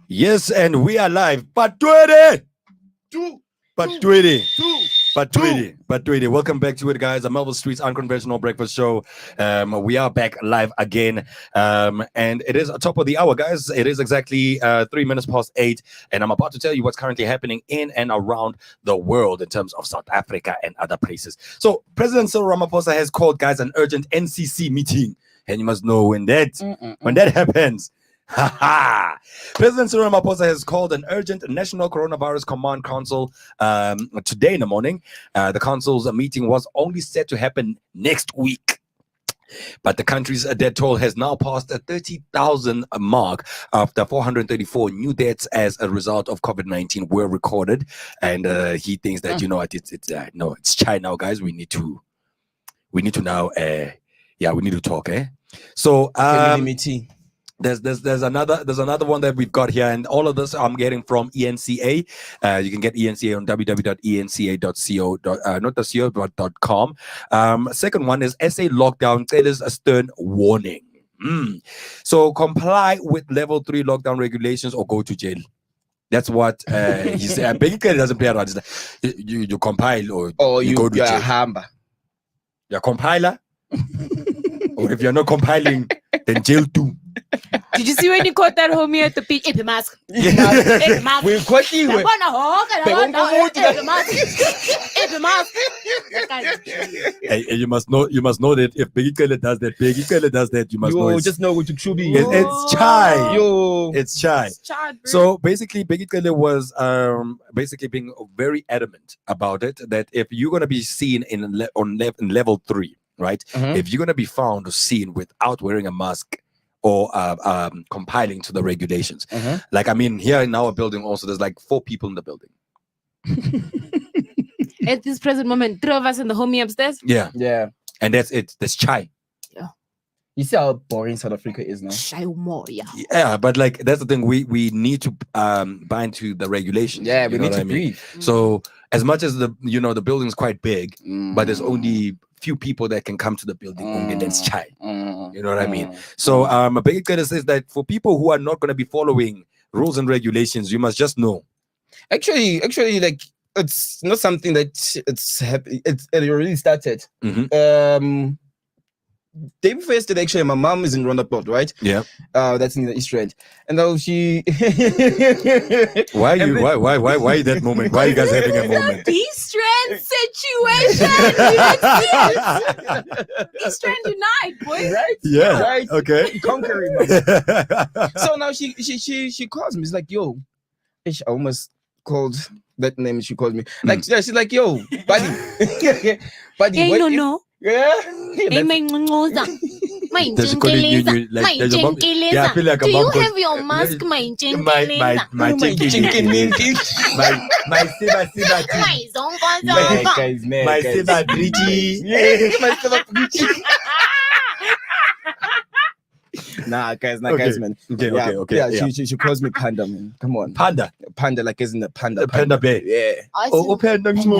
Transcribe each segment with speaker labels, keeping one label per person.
Speaker 1: Yes, and we are live. But 20!
Speaker 2: Two.
Speaker 1: But 20!
Speaker 2: Two.
Speaker 1: But 20, but 20. Welcome back to it, guys. The Melville Street's Unconventional Breakfast Show. We are back live again. And it is top of the hour, guys. It is exactly 3 minutes past 8. And I'm about to tell you what's currently happening in and around the world in terms of South Africa and other places. So President Cyril Ramaphosa has called, guys, an urgent NCC meeting. And you must know when that happens. President Cyril Ramaphosa has called an urgent National Coronavirus Command Council today in the morning. The council's meeting was only set to happen next week. But the country's death toll has now passed a 30,000 mark after 434 new deaths as a result of COVID-19 were recorded. And he thinks that, you know what, it's China, guys. We need to now, we need to talk, So, There's another one that we've got here, and all of this I'm getting from ENCA. You can get ENCA on www.enca.co.com. Second one is SA lockdown. There is a stern warning. So comply with level 3 lockdown regulations or go to jail. That's what he said. Basically, it doesn't play around. It's like, you compile or you go to jail. You're a compiler, or if you're not compiling, then jail too.
Speaker 3: Did you see when you caught that homie at the beach? If the mask.
Speaker 2: We caught you.
Speaker 1: And you must know that if Peggy Kele does that, you must know.
Speaker 2: Just know what you should be.
Speaker 1: It's chai. It's chai.
Speaker 3: Chai,
Speaker 1: so basically, Peggy Kele was basically being very adamant about it, that if you're gonna be seen in level 3, right? If you're gonna be found or seen without wearing a mask or compiling to the regulations. Like, I mean, here in our building also, there's like 4 people in the building.
Speaker 3: At this present moment, 3 of us and the homie upstairs.
Speaker 1: Yeah. And that's it. There's chai.
Speaker 3: Yeah.
Speaker 2: You see how boring South Africa is now?
Speaker 3: Chai more, yeah.
Speaker 1: Yeah, but like, that's the thing. We need to bind to the regulations.
Speaker 2: Yeah, we need to breathe.
Speaker 1: So as much as the building's quite big, but there's only few people that can come to the building, only that's chai. You know what I mean? So a big thing says that for people who are not going to be following rules and regulations, you must just know.
Speaker 2: Actually, like, it's not something that it already started. Day before yesterday, actually, my mom is in Rondaport, right?
Speaker 1: Yeah.
Speaker 2: That's in the East Rand. And now she
Speaker 1: Why that moment? Why are you guys having a moment?
Speaker 3: East Rand situation. East Rand unite, boy.
Speaker 2: Right?
Speaker 1: Yeah.
Speaker 2: Right.
Speaker 1: Okay.
Speaker 2: Conquering. So now she calls me. It's like, yo, I almost called that name. She called me. Like, she's like, yo, buddy. Buddy.
Speaker 3: Hey, no.
Speaker 2: Yeah.
Speaker 3: Hey, my ngoza. My
Speaker 1: Does it call you
Speaker 3: jinkeleza.
Speaker 1: like
Speaker 3: My
Speaker 1: there's a mom- Yeah, I feel like a
Speaker 3: Do
Speaker 1: mom
Speaker 3: you
Speaker 1: calls-
Speaker 3: have your mask, my jinkeleza?
Speaker 1: my
Speaker 2: Chinky.
Speaker 1: my siba
Speaker 3: My zongo.
Speaker 2: Guys, man.
Speaker 1: my siba Briti.
Speaker 2: My celebrity. Nah, guys, man.
Speaker 1: Okay.
Speaker 2: Yeah, she calls me Panda, man. Come on.
Speaker 1: Panda
Speaker 2: Like, isn't it Panda?
Speaker 1: Panda bear.
Speaker 2: Yeah.
Speaker 1: Panda.
Speaker 3: Panda.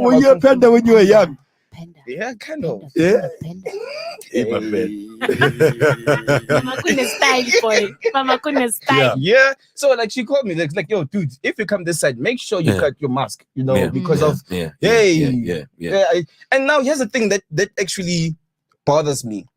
Speaker 1: Were you a panda when you were young?
Speaker 3: Panda.
Speaker 2: Yeah, kind of.
Speaker 1: Yeah.
Speaker 3: Panda.
Speaker 1: Hey, my man.
Speaker 3: Mama couldn't style, boy. Mama couldn't style.
Speaker 2: Yeah. So like she called me like, yo, dude, if you come this side, make sure you cut your mask, because of and now here's the thing that actually bothers me.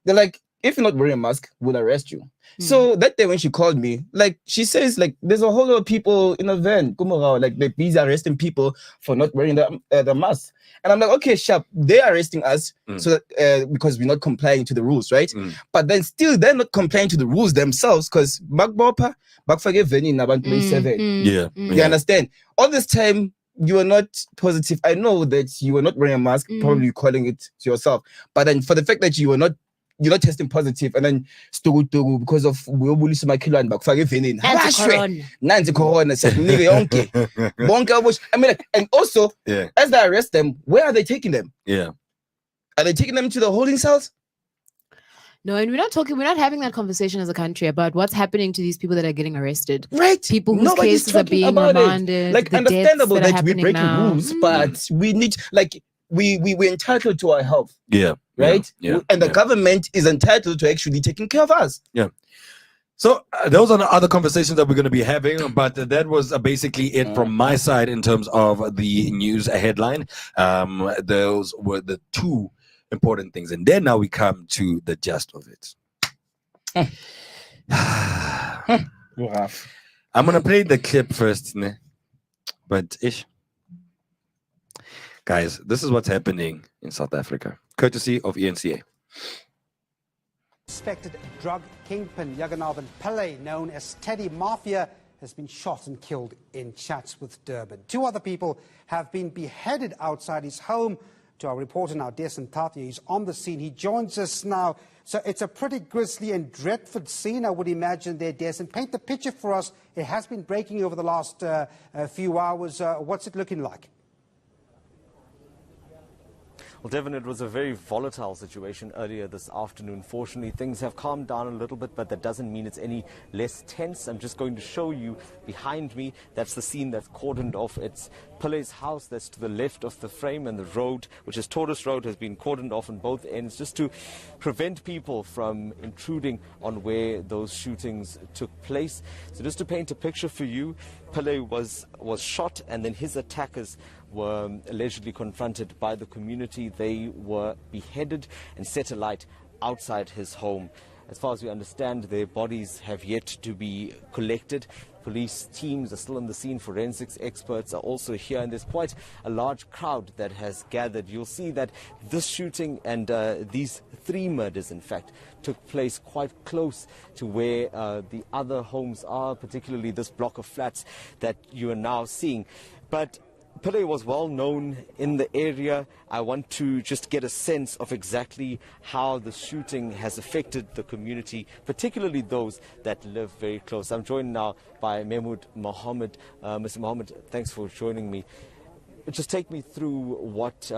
Speaker 2: They're like, if you're not wearing a mask, we'll arrest you. So that day when she called me, like she says, like there's a whole lot of people in a van, like they're busy arresting people for not wearing the mask. And I'm like, okay, sharp, they're arresting us so that, because we're not complying to the rules, right? But then still they're not complying to the rules themselves because you understand? All this time you are not positive. I know that you were not wearing a mask, probably calling it to yourself. But then for the fact that you're not testing positive, and then because of Nancy Corona said, I mean, and also as they arrest them, where are they taking them?
Speaker 1: Yeah.
Speaker 2: Are they taking them to the holding cells?
Speaker 3: No, and we're not having that conversation as a country about what's happening to these people that are getting arrested.
Speaker 2: Right.
Speaker 3: People whose cases are being remanded.
Speaker 2: Like, understandable that we're breaking rules, but we need, like, we're entitled to our health.
Speaker 1: Yeah.
Speaker 2: Right?
Speaker 1: Yeah.
Speaker 2: And the government is entitled to actually taking care of us.
Speaker 1: Yeah. So those are the other conversations that we're going to be having, but that was basically it from my side in terms of the news headline. Those were the two important things, and then now we come to the gist of it.
Speaker 2: Rough.
Speaker 1: I'm gonna play the clip first, ne? But guys, this is what's happening in South Africa, courtesy of ENCA.
Speaker 4: Suspected drug kingpin Yaganathan Pillay, known as Teddy Mafia, has been shot and killed in Chatsworth, Durban. Two other people have been beheaded outside his home. To our reporter now, Thato, he's on the scene. He joins us now. So it's a pretty grisly and dreadful scene, I would imagine there, Des. Paint the picture for us. It has been breaking over the last few hours. What's it looking like?
Speaker 5: Well, Devin, it was a very volatile situation earlier this afternoon. Fortunately, things have calmed down a little bit, but that doesn't mean it's any less tense. I'm just going to show you behind me. That's the scene that's cordoned off. It's Pillay's house that's to the left of the frame, and the road, which is Tortoise Road, has been cordoned off on both ends just to prevent people from intruding on where those shootings took place. So just to paint a picture for you, Pillay was shot, and then his attackers were allegedly confronted by the community. They were beheaded and set alight outside his home. As far as we understand, their bodies have yet to be collected. Police teams are still on the scene. Forensics experts are also here, and there's quite a large crowd that has gathered. You'll see that this shooting and these three murders, in fact, took place quite close to where the other homes are, particularly this block of flats that you are now seeing. But Pillay was well known in the area. I want to just get a sense of exactly how the shooting has affected the community, particularly those that live very close. I'm joined now by Mahmoud Mohammed. Mr. Mohammed, thanks for joining me. Just take me through what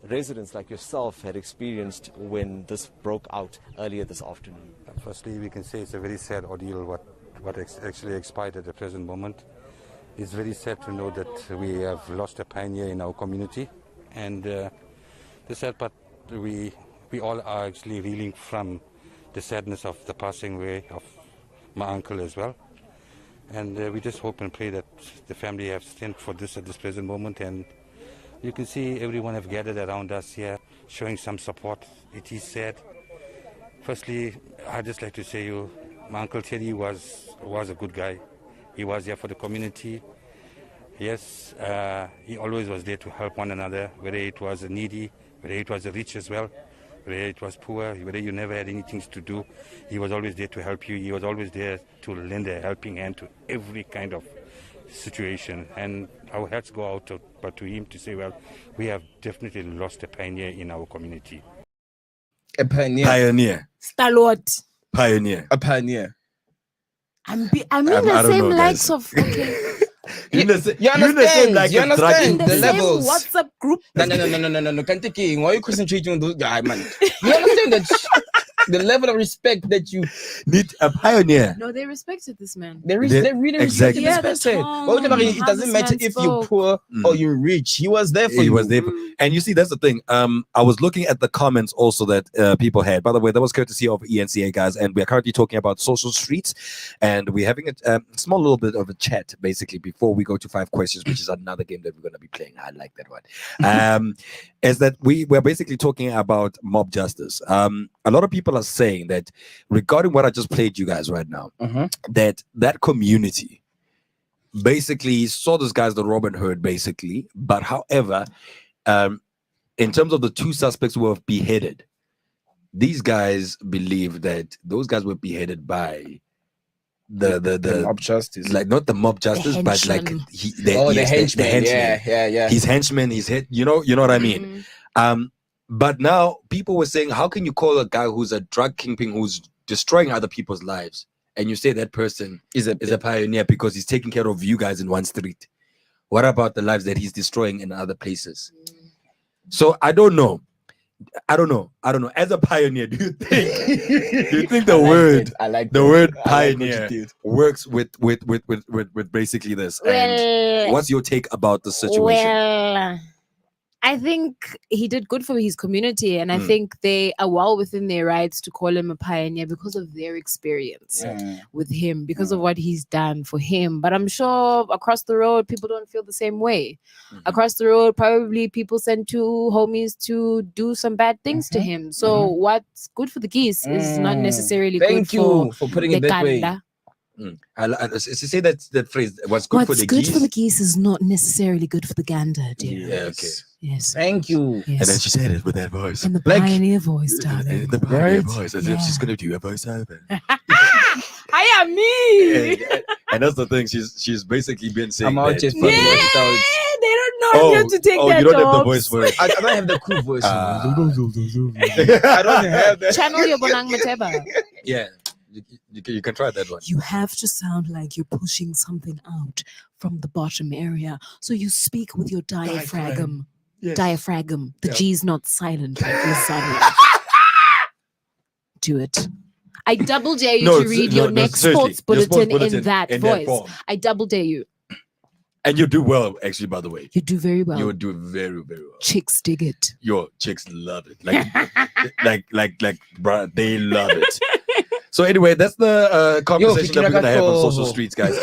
Speaker 5: residents like yourself had experienced when this broke out earlier this afternoon.
Speaker 6: Firstly, we can say it's a very sad ordeal what actually expired at the present moment. It's very sad to know that we have lost a pioneer in our community, and the sad part, we all are actually reeling from the sadness of the passing away of my uncle as well. And we just hope and pray that the family have strength for this at this present moment. And you can see everyone have gathered around us here, showing some support. It is sad. Firstly, I'd just like to say my uncle Teddy was a good guy. He was there for the community. Yes, he always was there to help one another, whether it was a needy, whether it was a rich as well, whether it was poor, whether you never had anything to do. He was always there to help you. He was always there to lend a helping hand to every kind of situation. And our hearts go out to him to say, well, we have definitely lost a pioneer in our community.
Speaker 2: A pioneer.
Speaker 1: Pioneer.
Speaker 3: Stalwart.
Speaker 1: Pioneer.
Speaker 2: A pioneer.
Speaker 3: I mean
Speaker 1: I
Speaker 3: the
Speaker 1: don't
Speaker 3: same
Speaker 1: know,
Speaker 3: likes
Speaker 1: guys.
Speaker 3: of okay.
Speaker 2: You understand? You understand
Speaker 3: the
Speaker 2: the
Speaker 3: same
Speaker 2: levels.
Speaker 3: WhatsApp group.
Speaker 2: No. Can't take it. Why are you concentrating on those guys, man? You understand that the level of respect that you
Speaker 1: Need a pioneer.
Speaker 3: No, they respected this man.
Speaker 2: they
Speaker 1: They-
Speaker 2: really
Speaker 1: exactly.
Speaker 2: respected
Speaker 3: Yeah, the
Speaker 2: this person.
Speaker 3: tone,
Speaker 2: But whatever, it
Speaker 3: how
Speaker 2: doesn't
Speaker 3: this
Speaker 2: matter
Speaker 3: man
Speaker 2: if you're
Speaker 3: spoke.
Speaker 2: poor or you're rich. He was there for
Speaker 1: He
Speaker 2: you.
Speaker 1: was there. And you see, that's the thing. I was looking at the comments also that people had. By the way, that was courtesy of ENCA, guys. And we are currently talking about social streets. And we're having a small little bit of a chat, basically, before we go to 5 questions, which is another game that we're going to be playing. I like that one. Is that we're basically talking about mob justice. A lot of people are saying that regarding what I just played you guys right now, that community basically saw this guy as the Robin Hood, basically. But however, in terms of the 2 suspects who were beheaded, these guys believe that those guys were beheaded by the
Speaker 2: mob justice.
Speaker 1: like not the mob justice, but like
Speaker 3: henchman.
Speaker 2: the henchman. Yeah.
Speaker 1: his henchman, his head. You know what I mean. But now people were saying, how can you call a guy who's a drug kingpin who's destroying other people's lives, and you say that person is a pioneer because he's taking care of you guys in one street? What about the lives that he's destroying in other places? So I don't know. As a pioneer, do you think the word pioneer works with basically this? And what's your take about the situation?
Speaker 3: Well, I think he did good for his community, and I
Speaker 1: Mm.
Speaker 3: think they are well within their rights to call him a pioneer because of their experience with him, because of what he's done for him. But I'm sure across the road, people don't feel the same way.
Speaker 1: Mhm.
Speaker 3: Across the road, probably people send two homies to do some bad things to him. So what's good for the geese is not necessarily
Speaker 2: Thank
Speaker 3: good for
Speaker 2: you for putting
Speaker 3: the
Speaker 2: it that way.
Speaker 3: ganda.
Speaker 1: Say that phrase. What's good for
Speaker 3: What's
Speaker 1: the
Speaker 3: good
Speaker 1: geese?
Speaker 3: for the geese is not necessarily good for the gander, dear.
Speaker 1: Yeah, okay.
Speaker 3: Yes.
Speaker 2: Thank you.
Speaker 3: Yes.
Speaker 1: And then she said it with that voice.
Speaker 3: in the
Speaker 2: Like-
Speaker 3: pioneer voice, darling.
Speaker 1: In the pioneer
Speaker 2: Right?
Speaker 1: voice, as if she's
Speaker 3: Yeah.
Speaker 1: gonna do a voiceover.
Speaker 3: I am me.
Speaker 1: And that's the thing. She's basically been saying
Speaker 2: I'm out
Speaker 1: that.
Speaker 2: just
Speaker 3: Yeah,
Speaker 2: fucking it out.
Speaker 3: they don't know I'm here to take their
Speaker 1: you don't have the
Speaker 3: jobs.
Speaker 1: voice for it.
Speaker 2: I don't have the cool voice.
Speaker 1: Ah.
Speaker 2: I don't have that.
Speaker 3: Channel your Bonang Mateba.
Speaker 1: Yeah, you can try that one.
Speaker 3: You have to sound like you're pushing something out from the bottom area. So you speak with your diaphragm.
Speaker 1: Yes.
Speaker 3: Diaphragm. The
Speaker 1: Yeah.
Speaker 3: G's not silent like lasagna. Do it. I double dare you to read your next
Speaker 1: seriously,
Speaker 3: sports
Speaker 1: your
Speaker 3: bulletin in that voice.
Speaker 1: form.
Speaker 3: I double dare you.
Speaker 1: And you do well, actually. By the way,
Speaker 3: You do very well.
Speaker 1: you do very, very well.
Speaker 3: Chicks dig it.
Speaker 1: Your chicks love it. Like, bruh, they love it. So anyway, that's the conversation that we're gonna have on social streets, guys.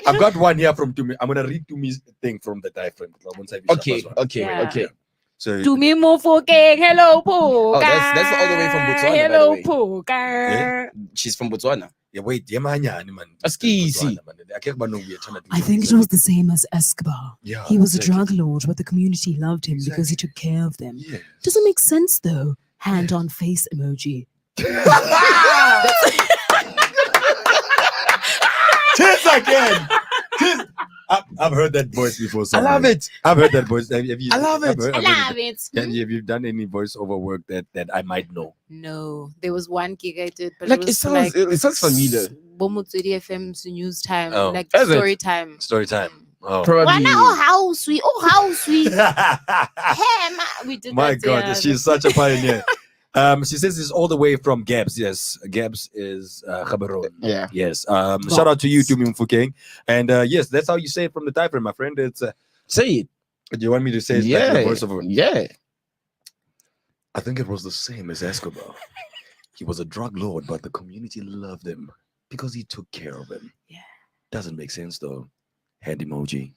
Speaker 1: I've got one here from Tumi. I'm gonna read Tumi's thing from the diaphragm.
Speaker 2: Okay.
Speaker 3: Yeah.
Speaker 2: Okay.
Speaker 1: So
Speaker 3: Do me more fucking hello Puka.
Speaker 2: Oh, that's all the way from Botswana,
Speaker 3: Hello
Speaker 2: by the way.
Speaker 3: Puka.
Speaker 1: Yeah.
Speaker 2: She's from Botswana.
Speaker 1: yeah, wait, yemanyani, man.
Speaker 2: Askisi.
Speaker 3: I think it was the same as Escobar.
Speaker 1: Yeah,
Speaker 3: He was a
Speaker 1: exactly.
Speaker 3: drug lord, but the community loved him because he took care of them.
Speaker 1: Yeah.
Speaker 3: Doesn't make sense though. Hand on face emoji.
Speaker 1: Cheers again. Cheers. I've heard that voice before.
Speaker 2: I
Speaker 1: somewhere.
Speaker 2: love it.
Speaker 1: I've heard that voice. Have you,
Speaker 2: I love
Speaker 1: I've
Speaker 2: it.
Speaker 1: heard-
Speaker 3: I
Speaker 1: I've heard
Speaker 3: love it.
Speaker 1: Have you done any voiceover work that I might know?
Speaker 3: No, there was one gig I did, but
Speaker 2: Like
Speaker 3: it
Speaker 2: it
Speaker 3: was
Speaker 2: sounds, it sounds familiar.
Speaker 3: Bomutsuri FM's news time,
Speaker 1: Oh.
Speaker 3: like
Speaker 2: Is it?
Speaker 3: story time.
Speaker 1: Story time. Oh.
Speaker 2: Probably.
Speaker 3: house we we did
Speaker 1: My
Speaker 3: that,
Speaker 1: God,
Speaker 3: yeah.
Speaker 1: she's such a pioneer. She says it's all the way from Gabs. Yes, Gabs is Gaborone.
Speaker 2: Yeah.
Speaker 1: Yes. Shout out to you, Tumi Mfukeng. And yes, that's how you say it from the diaphragm, my friend. It's.
Speaker 2: Say it.
Speaker 1: Do you want me to say it like
Speaker 2: Yeah.
Speaker 1: the voice of?
Speaker 2: Yeah.
Speaker 1: I think it was the same as Escobar. He was a drug lord, but the community loved him because he took care of him.
Speaker 3: Yeah.
Speaker 1: Doesn't make sense though. Hand emoji.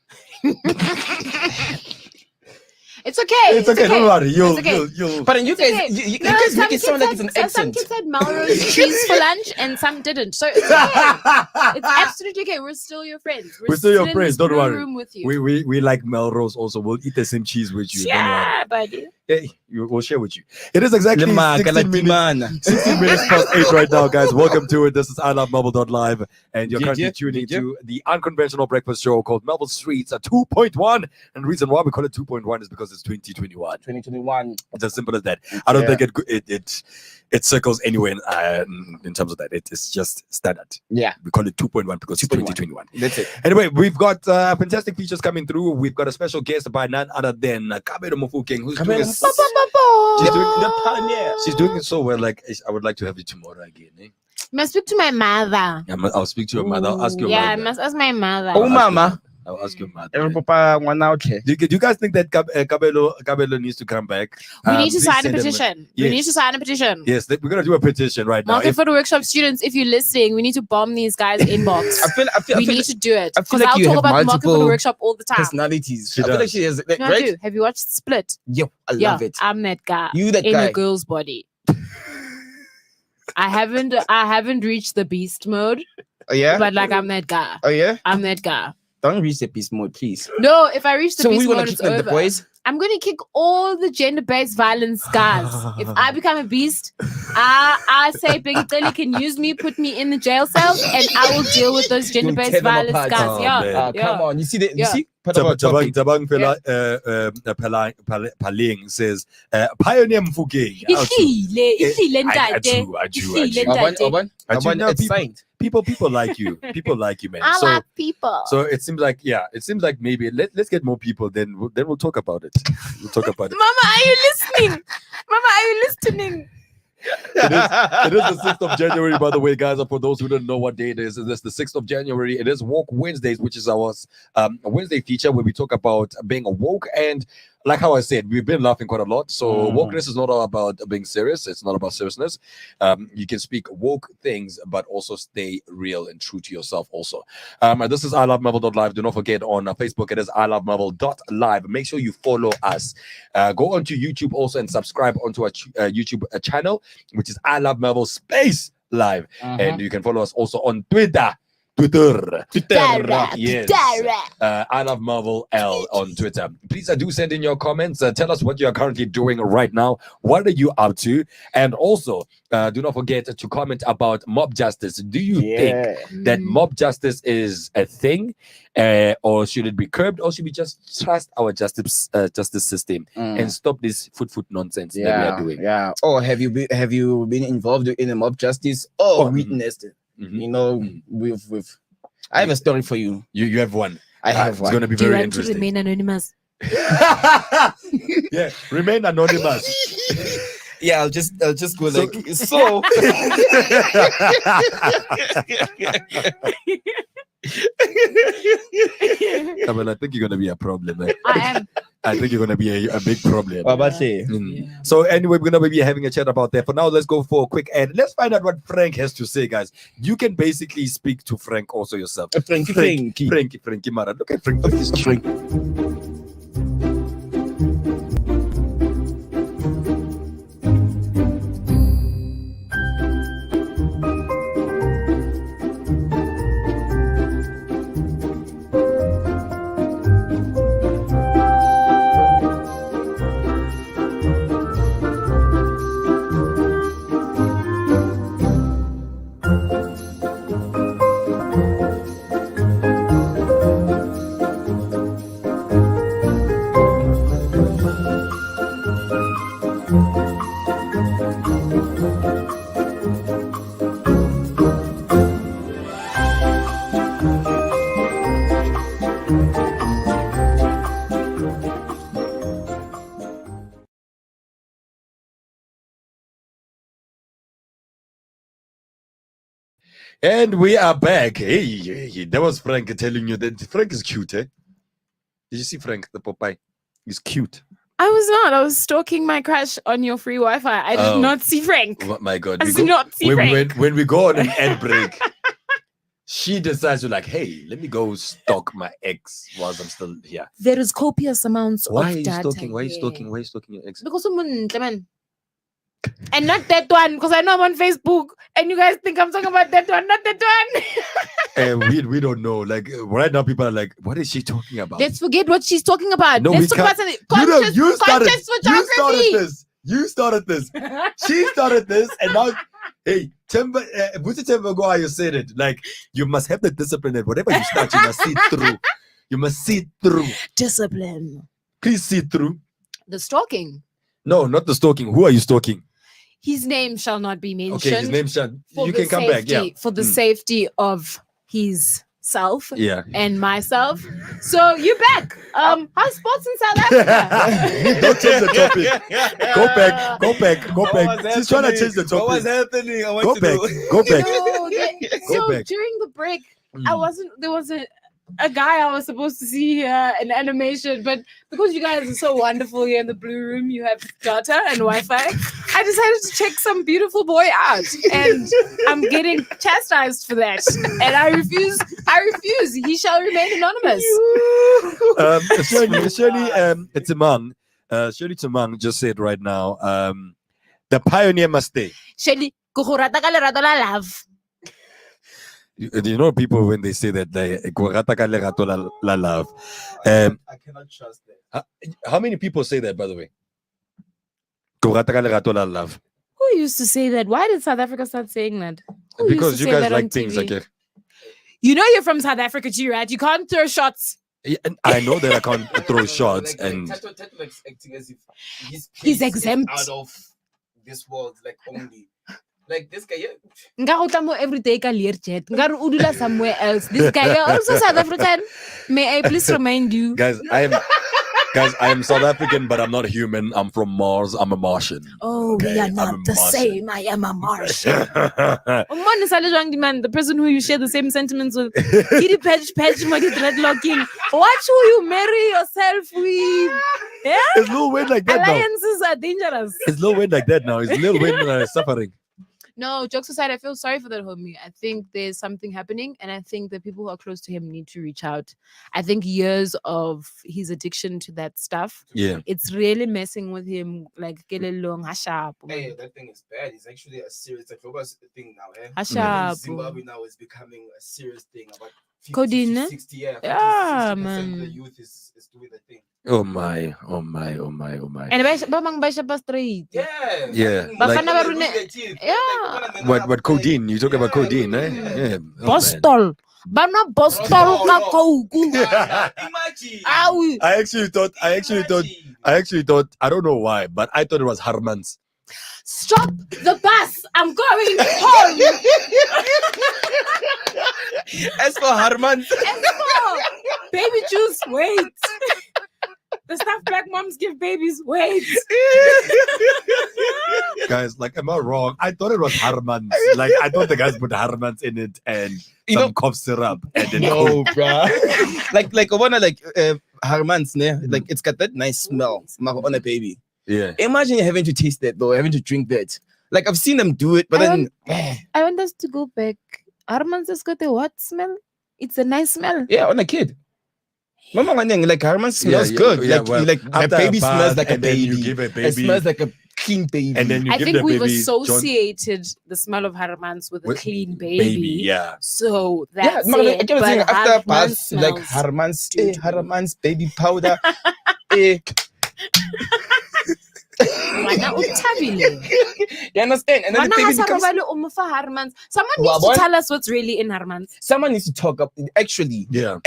Speaker 3: It's okay.
Speaker 1: Don't worry. You'll,
Speaker 3: okay.
Speaker 1: you'll.
Speaker 2: But then you
Speaker 3: It's
Speaker 2: guys,
Speaker 3: okay.
Speaker 2: you
Speaker 3: No,
Speaker 2: guys
Speaker 3: some
Speaker 2: make it sound like
Speaker 3: kids
Speaker 2: it's an
Speaker 3: had- some
Speaker 2: accent.
Speaker 3: kids had Melrose cheese for lunch and some didn't. So it's okay. It's absolutely okay. We're still your friends.
Speaker 1: We're still your
Speaker 3: in
Speaker 1: friends,
Speaker 3: this
Speaker 1: don't
Speaker 3: brew
Speaker 1: worry.
Speaker 3: Room with you.
Speaker 1: We like Melrose also. We'll eat the same cheese with you.
Speaker 3: Yeah, buddy.
Speaker 1: Don't worry. Hey, we'll share with you. It is exactly
Speaker 2: Lema,
Speaker 1: 16 minutes.
Speaker 2: Kalatimana.
Speaker 1: 16 minutes past 8 right now, guys. Welcome to it. This is I Love Melville.live, and you're
Speaker 2: Did
Speaker 1: currently
Speaker 2: you?
Speaker 1: tuning
Speaker 2: Did you?
Speaker 1: to the unconventional breakfast show called Melville Streets at 2.1. And the reason why we call it 2.1 is because it's 2021.
Speaker 2: 2021.
Speaker 1: It's as simple as that. I don't
Speaker 2: Yeah.
Speaker 1: think it circles anywhere in terms of that. It's just standard.
Speaker 2: Yeah.
Speaker 1: We call it 2.1 because it's
Speaker 2: 2.1.
Speaker 1: 2021.
Speaker 2: That's it.
Speaker 1: Anyway, we've got fantastic features coming through. We've got a special guest by none other than Kabelo Mofokeng, who's doing
Speaker 2: The pioneer.
Speaker 1: she's doing it so well. Like, I would like to have you tomorrow again. Eh?
Speaker 3: Must speak to my mother.
Speaker 1: I'll speak to your mother. I'll ask your
Speaker 3: Yeah, I
Speaker 1: mother.
Speaker 3: must ask my mother.
Speaker 2: Oh, mama.
Speaker 1: I'll ask your mother.
Speaker 2: Every papa one out here.
Speaker 1: Do you guys think that Kabelo needs to come back?
Speaker 3: We need to
Speaker 1: Please
Speaker 3: sign a
Speaker 1: send them
Speaker 3: petition. We
Speaker 1: yes.
Speaker 3: need to sign a petition.
Speaker 1: Yes, we're gonna do a petition right now.
Speaker 3: Market Photo Workshop students, if you're listening, we need to bomb these guys' inbox.
Speaker 2: I feel
Speaker 3: We need to do it.
Speaker 2: I feel
Speaker 3: Because
Speaker 2: like
Speaker 3: I'll
Speaker 2: you
Speaker 3: talk
Speaker 2: have
Speaker 3: about Market Photo
Speaker 2: multiple
Speaker 3: Workshop all the time.
Speaker 2: personalities.
Speaker 1: She
Speaker 2: I feel like
Speaker 1: does.
Speaker 2: she has, like,
Speaker 3: No, I
Speaker 2: right?
Speaker 3: do. Have you watched Split?
Speaker 2: Yo, I love it.
Speaker 3: I'm that guy.
Speaker 2: You that
Speaker 3: in
Speaker 2: guy.
Speaker 3: a girl's body. I haven't reached the beast mode,
Speaker 2: Oh yeah.
Speaker 3: but like I'm that guy.
Speaker 2: Oh yeah.
Speaker 3: I'm that guy.
Speaker 2: Don't reach the peace mode, please.
Speaker 3: No, if I reach the
Speaker 2: So
Speaker 3: beast
Speaker 2: we want
Speaker 3: mode,
Speaker 2: to
Speaker 3: it's
Speaker 2: kick them
Speaker 3: over.
Speaker 2: the boys.
Speaker 3: I'm gonna kick all the gender-based violence guys. If I become a beast, I say Big Dilly can use me, put me in the jail cells, and I will deal with those
Speaker 2: tear
Speaker 3: gender-based
Speaker 2: them
Speaker 3: violence
Speaker 2: apart.
Speaker 3: guys.
Speaker 1: Oh,
Speaker 3: Yeah,
Speaker 1: man.
Speaker 3: yeah.
Speaker 2: Come on. You see the you
Speaker 3: Yeah.
Speaker 2: see? Part of our topic.
Speaker 1: Tabang Paling says Pioneer Mfukeng.
Speaker 3: Ihlile ntate.
Speaker 2: Oban,
Speaker 1: Now
Speaker 2: it's
Speaker 1: people,
Speaker 2: signed.
Speaker 1: people like you. People like you, man.
Speaker 3: I
Speaker 1: So
Speaker 3: like people.
Speaker 1: so it seems like maybe let's get more people. Then we'll talk about it. We'll talk about it.
Speaker 3: Mama, are you listening? Mama, are you listening?
Speaker 1: It is the 6th of January, by the way, guys. And for those who don't know what day it is the 6th of January. It is Woke Wednesdays, which is our Wednesday feature where we talk about being woke and like how I said, we've been laughing quite a lot. So
Speaker 2: Mm.
Speaker 1: wokeness is not all about being serious. It's not about seriousness. You can speak woke things, but also stay real and true to yourself also. This is ilovemarvel.live. Do not forget on Facebook, it is ilovemarvel.live. Make sure you follow us. Go onto YouTube also and subscribe onto our YouTube channel, which is I Love Marvel Space Live. And you can follow us also on Twitter. Yes. I Love Marvel L on Twitter. Please do send in your comments. Tell us what you are currently doing right now. What are you up to? And also, do not forget to comment about mob justice. Do you think that mob justice is a thing, or should it be curbed, or should we just trust our justice system and stop this foot nonsense that we are doing?
Speaker 2: Yeah. Or have you been involved in a mob justice or witnessed it?
Speaker 1: Mhm.
Speaker 2: You know, with I have a story for you.
Speaker 1: You have one.
Speaker 2: I have
Speaker 1: It's
Speaker 2: one.
Speaker 1: going to be
Speaker 3: Do you
Speaker 1: very
Speaker 3: want to
Speaker 1: interesting.
Speaker 3: remain anonymous?
Speaker 1: Yeah, remain anonymous.
Speaker 2: Yeah, I'll just go
Speaker 1: So-
Speaker 2: like so.
Speaker 1: Well, I think you're going to be a problem. Eh?
Speaker 3: I am.
Speaker 1: I think you're going to be a big problem.
Speaker 2: Babate.
Speaker 1: Mm. So anyway, we're gonna be having a chat about that. For now, let's go for a quick ad. Let's find out what Frank has to say, guys. You can basically speak to Frank also yourself. Frankie Mara. Look at Frank. Look at this Frank. And we are back. Hey, that was Frank telling you that Frank is cute, eh? Did you see Frank, the Popeye? He's cute.
Speaker 3: I was not. I was stalking my crush on your free Wi-Fi. I did
Speaker 1: Oh.
Speaker 3: not see Frank.
Speaker 1: Oh, my God.
Speaker 3: I did not see Frank.
Speaker 1: When we go on an ad break, she decides to like, hey, let me go stalk my ex whilst I'm still here.
Speaker 3: There is copious amounts
Speaker 1: Why
Speaker 3: of
Speaker 1: are you
Speaker 3: data.
Speaker 1: stalking? Why are you
Speaker 3: here.
Speaker 1: stalking? Why are you stalking your ex?
Speaker 3: Because man. And not that one, because I know I'm on Facebook, and you guys think I'm talking about that one, not that one.
Speaker 1: We don't know. Like right now, people are like, what is she talking about?
Speaker 3: Let's forget what she's talking about.
Speaker 1: No,
Speaker 3: Let's
Speaker 1: we
Speaker 3: talk about
Speaker 1: can't-
Speaker 3: something.
Speaker 1: you started
Speaker 3: Conscious photography.
Speaker 1: this. You started this. She started this, and now, hey, Temba, Buti Temba Goa, you said it. Like, you must have the discipline that whatever you start, you must see through. You must see through.
Speaker 3: Discipline.
Speaker 1: Please see through.
Speaker 3: The stalking.
Speaker 1: No, not the stalking. Who are you stalking?
Speaker 3: His name shall not be mentioned.
Speaker 1: Okay, his name's Sean.
Speaker 3: for
Speaker 1: You
Speaker 3: the
Speaker 1: can come back. Yeah.
Speaker 3: safety- For the
Speaker 1: Mm.
Speaker 3: safety of his self
Speaker 1: Yeah.
Speaker 3: and myself. So you're back. How's sports in South Africa?
Speaker 1: Don't change the topic. Go back. Go back. Go back. She's trying to change the
Speaker 2: What was
Speaker 1: topic.
Speaker 2: happening? I want
Speaker 1: Go
Speaker 2: to
Speaker 1: back.
Speaker 2: know.
Speaker 1: Go back.
Speaker 3: No,
Speaker 1: Go
Speaker 3: so
Speaker 1: back.
Speaker 3: during the break,
Speaker 1: Mm.
Speaker 3: there was a guy I was supposed to see here in animation, but because you guys are so wonderful here in the blue room, you have data and Wi-Fi. I decided to check some beautiful boy out, and I'm getting chastised for that. And I refuse. He shall remain anonymous.
Speaker 1: Shirley Timang, Shirley Timang just said right now, the pioneer must stay.
Speaker 3: Shelly, ko go rata ka lerato la love.
Speaker 1: You know, people when they say that they "Ko rata ka lerato la love."
Speaker 2: I cannot trust that.
Speaker 1: How many people say that, by the way? "Ko rata ka lerato la love."
Speaker 3: Who used to say that? Why did South Africa start saying that? Who used
Speaker 1: Because
Speaker 3: to
Speaker 1: you
Speaker 3: say
Speaker 1: guys
Speaker 3: that on
Speaker 1: like things
Speaker 3: TV?
Speaker 1: like it.
Speaker 3: You know you're from South Africa too, right? You can't throw shots.
Speaker 1: Yeah, and I know that I can't throw shots,
Speaker 2: Like,
Speaker 1: and
Speaker 2: Thato likes acting as if
Speaker 3: He's
Speaker 2: place is
Speaker 3: exempt.
Speaker 2: out of this world, like only. Like this guy, yeah.
Speaker 3: Nka go tla mo every day ka Learjet. Nka re o dula somewhere else. This guy, you're also South African. May I please remind you?
Speaker 1: guys, Guys, I am South African, but I'm not human. I'm from Mars. I'm a Martian.
Speaker 3: Oh, we
Speaker 1: Okay,
Speaker 3: are
Speaker 1: I'm
Speaker 3: not
Speaker 1: a
Speaker 3: the
Speaker 1: Martian.
Speaker 3: same. I am a Martian. Man is man, the person who you share the same sentiments with. Kitty patch, muggy dreadlocking. Watch who you marry yourself with. Yeah?
Speaker 1: It's Lil Wayne like that now.
Speaker 3: Alliances are dangerous.
Speaker 1: It's Lil Wayne like that now. It's Lil Wayne suffering.
Speaker 3: No, jokes aside, I feel sorry for that homie. I think there's something happening, and I think the people who are close to him need to reach out. I think years of his addiction to that stuff,
Speaker 1: Yeah.
Speaker 3: it's really messing with him. Like, get along, hashab.
Speaker 2: Hey, that thing is bad. It's actually a serious, a global thing now. Eh?
Speaker 3: Hashab.
Speaker 2: Zimbabwe now is becoming a serious thing. About 50
Speaker 3: Codeine,
Speaker 2: to
Speaker 3: eh?
Speaker 2: 60, yeah, 50
Speaker 3: Yeah,
Speaker 2: 60% of
Speaker 3: man.
Speaker 2: the youth is doing the thing.
Speaker 1: Oh my, oh my, oh my, oh my.
Speaker 3: And bamang ba siya pa straight.
Speaker 2: Yeah.
Speaker 1: Yeah,
Speaker 3: Baka
Speaker 1: like-
Speaker 3: na ba rin eh?
Speaker 2: Yeah.
Speaker 1: What codeine? You talk about codeine, eh? Yeah. Oh, man.
Speaker 3: Bostol. Bana bostol ka kouku.
Speaker 2: Imagine.
Speaker 3: Awi.
Speaker 1: I actually thought, I don't know why, but I thought it was Harman's.
Speaker 3: Stop the bus. I'm going home.
Speaker 2: As for Harman,
Speaker 3: Baby juice, wait. The stuff black moms give babies, wait.
Speaker 1: Guys, like, am I wrong? I thought it was Harman's. Like, I thought the guys put Harman's in it and
Speaker 2: You
Speaker 1: some
Speaker 2: know-
Speaker 1: cough syrup and then
Speaker 2: no, bruh. like I wanna Harman's, like it's got that nice smell. On a baby.
Speaker 1: yeah.
Speaker 2: Imagine having to taste that though, having to drink that. Like I've seen them do it, but
Speaker 3: I
Speaker 2: then
Speaker 3: I want us to go back. Arman's has got a what smell? It's a nice smell.
Speaker 2: yeah, on a kid. Mama Waneng, like Harman smells
Speaker 1: yeah,
Speaker 2: good.
Speaker 1: yeah,
Speaker 2: like
Speaker 1: well,
Speaker 2: like
Speaker 1: after
Speaker 2: the baby
Speaker 1: a bath,
Speaker 2: smells like a
Speaker 1: and then
Speaker 2: baby.
Speaker 1: you give a
Speaker 2: It
Speaker 1: baby-
Speaker 2: smells like a clean baby.
Speaker 1: And then you
Speaker 3: I
Speaker 1: give
Speaker 3: think
Speaker 1: the
Speaker 3: we've
Speaker 1: baby
Speaker 3: associated the smell of Harman's with a
Speaker 1: With
Speaker 3: clean
Speaker 1: baby. Yeah.
Speaker 3: So
Speaker 2: yeah,
Speaker 3: that's
Speaker 2: Mama,
Speaker 3: it.
Speaker 2: I kept
Speaker 3: But
Speaker 2: saying after a
Speaker 3: Harman
Speaker 2: bath, like
Speaker 3: smells
Speaker 2: Harman's,
Speaker 3: doo-doo.
Speaker 2: Harman's baby powder. eh.
Speaker 3: Ngwana o thabile.
Speaker 2: You understand? And then the
Speaker 3: Ngwana
Speaker 2: baby
Speaker 3: ha sa
Speaker 2: becomes.
Speaker 3: robale o mo fa Harman's. Someone needs
Speaker 2: Wabona?
Speaker 3: to tell us what's really in Harman's.
Speaker 2: Someone needs to talk up. Actually,
Speaker 1: Yeah.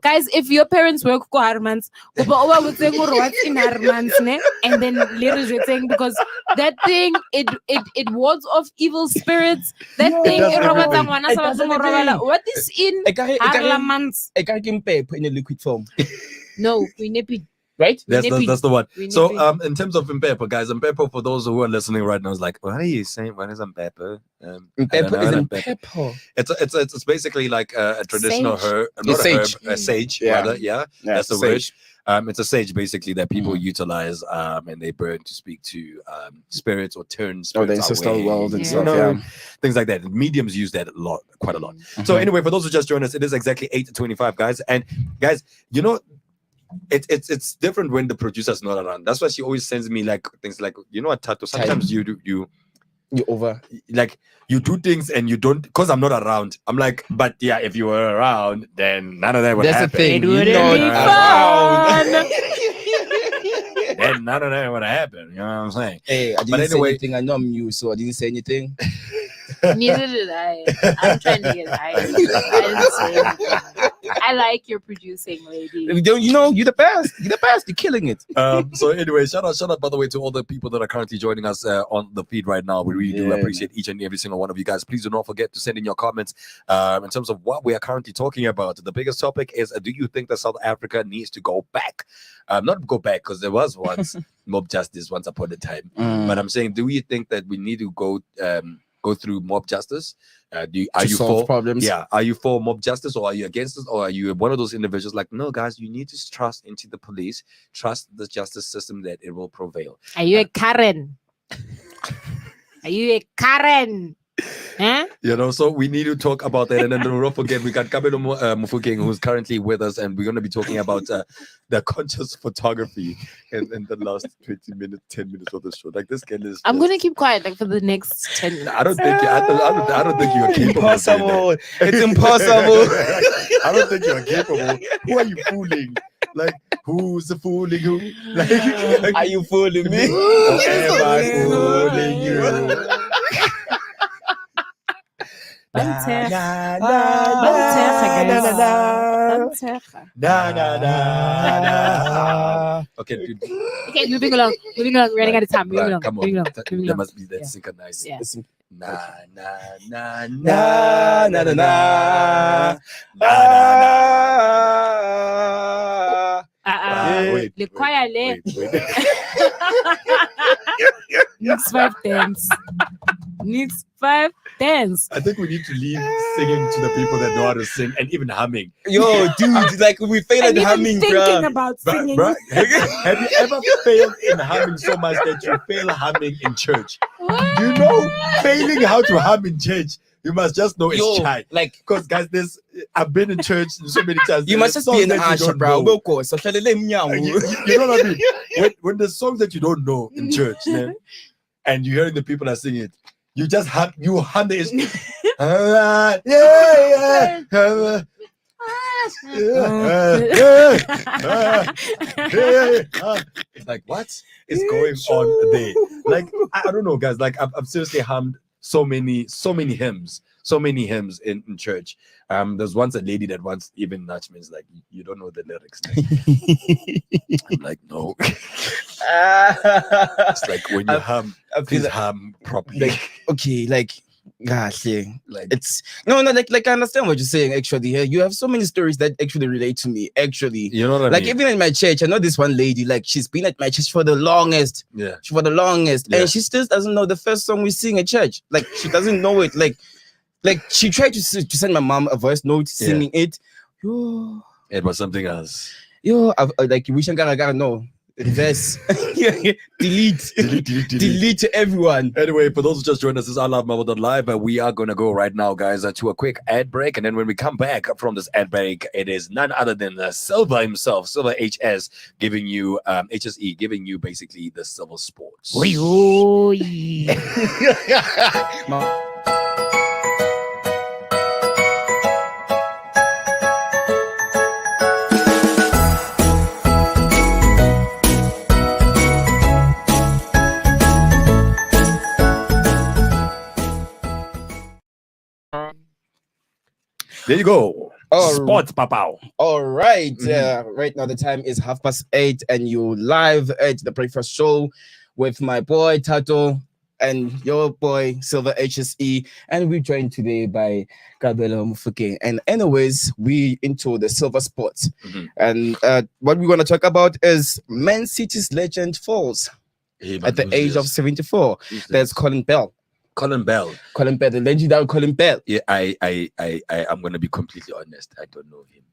Speaker 3: Guys, if your parents work for Harman's, oba would say what's in Harman's, ne? And then later you're saying because that thing it wards off evil spirits. That
Speaker 2: No,
Speaker 3: thing
Speaker 1: it does
Speaker 3: it roba
Speaker 1: everything.
Speaker 3: ngwana
Speaker 2: It
Speaker 3: sa
Speaker 2: does
Speaker 3: batho mo robala.
Speaker 2: everything.
Speaker 3: What is in Harman's?
Speaker 2: I can't get paper in a liquid form,
Speaker 3: No, we nip it.
Speaker 2: right?
Speaker 1: That's the one.
Speaker 3: We
Speaker 1: So
Speaker 3: need it.
Speaker 1: in terms of Mpepo, guys, Mpepo, for those who are listening right now, is like, what are you saying? What is Mpepo? I don't
Speaker 2: Pepper
Speaker 1: know
Speaker 2: is
Speaker 1: what
Speaker 2: in
Speaker 1: Mpepo-
Speaker 2: pepper.
Speaker 1: It's basically like a traditional
Speaker 3: Sage.
Speaker 1: herb,
Speaker 2: A
Speaker 1: not a
Speaker 2: sage.
Speaker 1: herb, a sage,
Speaker 2: Yeah.
Speaker 1: rather. Yeah, that's the
Speaker 2: sage.
Speaker 1: word. It's a sage basically that people
Speaker 2: Mhm.
Speaker 1: utilize and they burn to speak to spirits or turn
Speaker 2: Oh,
Speaker 1: spirits
Speaker 2: the ancestral
Speaker 1: away,
Speaker 2: world and
Speaker 3: Yeah.
Speaker 2: stuff.
Speaker 1: you know,
Speaker 2: Yeah.
Speaker 1: things like that. Mediums use that quite a lot.
Speaker 2: Mhm.
Speaker 1: So anyway, for those who just joined us, it is exactly 8:25, guys. And guys, you know, it's different when the producer's not around. That's why she always sends me like things like, you know what, Thato, sometimes you
Speaker 2: over.
Speaker 1: like you do things and you don't, because I'm not around. I'm like, but yeah, if you were around, then none of that would
Speaker 2: That's the
Speaker 1: happen.
Speaker 2: thing.
Speaker 3: It
Speaker 2: You're
Speaker 3: wouldn't
Speaker 2: not
Speaker 3: be
Speaker 2: around.
Speaker 1: Then none of that would happen. You know what I'm saying?
Speaker 2: Hey, I didn't
Speaker 1: But
Speaker 2: say
Speaker 1: anyway-
Speaker 2: anything. I know I'm new, so I didn't say anything.
Speaker 3: Neither did I. I'm trying to get high. I didn't say anything. I like your producing, lady.
Speaker 2: You know, you're the best. You're the best. You're killing it.
Speaker 1: So anyway, shout out by the way to all the people that are currently joining us on the feed right now. We really do
Speaker 2: Yeah,
Speaker 1: appreciate each and every single one of you guys. Please do not forget to send in your comments in terms of what we are currently talking about. The biggest topic is, do you think that South Africa needs to go back? Not go back, because there was once mob justice once upon a time. But I'm saying, do you think that we need to go through mob justice? Are you
Speaker 2: solve
Speaker 1: for
Speaker 2: problems?
Speaker 1: Yeah, are you for mob justice or are you against it, or are you one of those individuals like, no, guys, you need to trust into the police, trust the justice system that it will prevail?
Speaker 3: Are you a Karen? Are you a Karen? Huh?
Speaker 1: You know, so we need to talk about that, and then don't forget we got Kabelo Mufokeng, who's currently with us, and we're going to be talking about the conscious photography in the last 10 minutes of the show. Like this girl is.
Speaker 3: I'm gonna keep quiet like for the next 10 minutes.
Speaker 1: I don't think I don't think you're capable. of doing that.
Speaker 2: Impossible. It's impossible.
Speaker 1: I don't think you're capable. Who are you fooling? Like, who's fooling who? Like,
Speaker 2: Are you fooling me?
Speaker 1: Am I fooling you?
Speaker 3: Banter.
Speaker 2: Na,
Speaker 3: Banter, guys. Banter.
Speaker 2: na.
Speaker 1: Okay, dude.
Speaker 3: Okay, moving along. We're running out of time. Moving
Speaker 1: Right,
Speaker 3: along.
Speaker 1: come on.
Speaker 3: Moving along.
Speaker 1: There
Speaker 3: Moving along.
Speaker 1: must be that
Speaker 3: Yeah.
Speaker 1: synchronizing.
Speaker 3: Yeah.
Speaker 1: Na na na
Speaker 2: Na, na, na, na.
Speaker 1: na.
Speaker 2: Ah.
Speaker 3: Uh-uh.
Speaker 1: Wait. wait.
Speaker 3: Le choir le.
Speaker 1: Wait.
Speaker 3: Needs 5 dance. Needs 5 dance.
Speaker 1: I think we need to leave singing to the people that know how to sing and even humming.
Speaker 2: Yo, dude, like we failed
Speaker 3: And
Speaker 2: at
Speaker 3: even
Speaker 2: humming,
Speaker 3: thinking
Speaker 2: bruh.
Speaker 3: about
Speaker 1: Bruh,
Speaker 3: singing.
Speaker 1: bruh, have you ever failed in humming so much that you fail humming in church?
Speaker 3: What?
Speaker 1: You know, failing how to hum in church, you must just know it's
Speaker 2: Yo,
Speaker 1: chai.
Speaker 2: like
Speaker 1: Because guys, I've been in church so many times.
Speaker 2: you
Speaker 1: there
Speaker 2: must
Speaker 1: are
Speaker 2: just be
Speaker 1: songs
Speaker 2: an
Speaker 1: that you
Speaker 2: usher,
Speaker 1: don't
Speaker 2: bro.
Speaker 1: know. You know what I mean? When the songs that you don't know in church, man, and you're hearing the people that sing it, you just hum the It's like, what is going on there? Like, I don't know, guys. Like, I've seriously hummed so many hymns in church. There's once a lady that once even nudged me. It's like, you don't know the lyrics. I'm like, no. It's like when you hum,
Speaker 2: I feel
Speaker 1: please
Speaker 2: like,
Speaker 1: hum properly.
Speaker 2: like okay, like gosh, yeah.
Speaker 1: Like,
Speaker 2: It's like I understand what you're saying. Actually, yeah, you have so many stories that actually relate to me. Actually,
Speaker 1: you know what I
Speaker 2: like
Speaker 1: mean?
Speaker 2: even in my church, I know this one lady. Like she's been at my church for the longest,
Speaker 1: Yeah.
Speaker 2: and she still doesn't know the first song we sing at church. Like she doesn't know it. Like she tried to send my mom a voice note singing it. Yo,
Speaker 1: It was something else.
Speaker 2: like you wish I gotta know. Reverse, delete to everyone.
Speaker 1: Anyway, for those who just joined us, this is ILoveMarvel.live. We are going to go right now, guys, to a quick ad break. And then when we come back from this ad break, it is none other than Silver himself, Silver HS, giving you HSE, giving you basically the Silver Sports. There you go.
Speaker 2: Oh,
Speaker 1: Sports, papao.
Speaker 2: All right.
Speaker 1: Mhm.
Speaker 2: Right now the time is 8:30, and you live at the breakfast show with my boy Thato and your boy Silver HSE, and we're joined today by Kabelo Mufuke. And anyways, we into the Silver Sports,
Speaker 1: Mhm.
Speaker 2: and what we want to talk about is Man City's legend falls
Speaker 1: Hey, man,
Speaker 2: at the
Speaker 1: who's
Speaker 2: age of
Speaker 1: this?
Speaker 2: 74.
Speaker 1: Who's this?
Speaker 2: There's Colin Bell.
Speaker 1: Colin Bell.
Speaker 2: Colin Bell, the legendary Colin Bell.
Speaker 1: Yeah, I'm gonna be completely honest. I don't know him.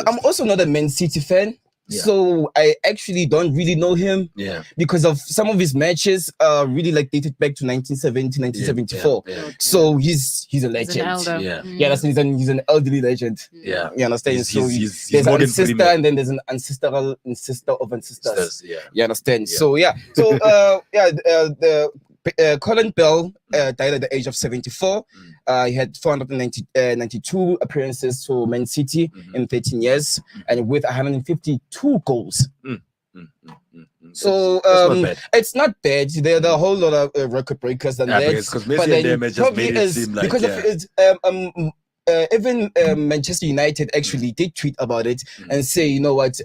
Speaker 2: I'm also not a Man City fan.
Speaker 1: Yeah.
Speaker 2: So I actually don't really know him
Speaker 1: Yeah.
Speaker 2: because of some of his matches really like dated back to 1970, 1974.
Speaker 1: Yeah.
Speaker 2: So he's a
Speaker 3: He's an
Speaker 2: legend.
Speaker 3: elder.
Speaker 1: Yeah.
Speaker 2: Yeah, that's he's an elderly legend.
Speaker 1: Yeah.
Speaker 2: You understand?
Speaker 1: He's-
Speaker 2: So
Speaker 1: he's
Speaker 2: there's an
Speaker 1: Morgan
Speaker 2: ancestor
Speaker 1: Freeman.
Speaker 2: and then there's an ancestral ancestor of ancestors.
Speaker 1: Sisters, yeah.
Speaker 2: You understand?
Speaker 1: Yeah.
Speaker 2: So yeah. So Colin Bell died at the age of 74. He had 492 appearances to Man City
Speaker 1: Mhm.
Speaker 2: in 13 years, and with 152 goals. So
Speaker 1: That's not bad.
Speaker 2: it's not bad. There are a whole lot of record breakers than
Speaker 1: Yeah,
Speaker 2: that.
Speaker 1: because
Speaker 2: but
Speaker 1: Messi
Speaker 2: then
Speaker 1: and them has just
Speaker 2: probably
Speaker 1: made it
Speaker 2: is
Speaker 1: seem like,
Speaker 2: because
Speaker 1: yeah.
Speaker 2: of it. Even Manchester United actually did tweet about it and say, you know what,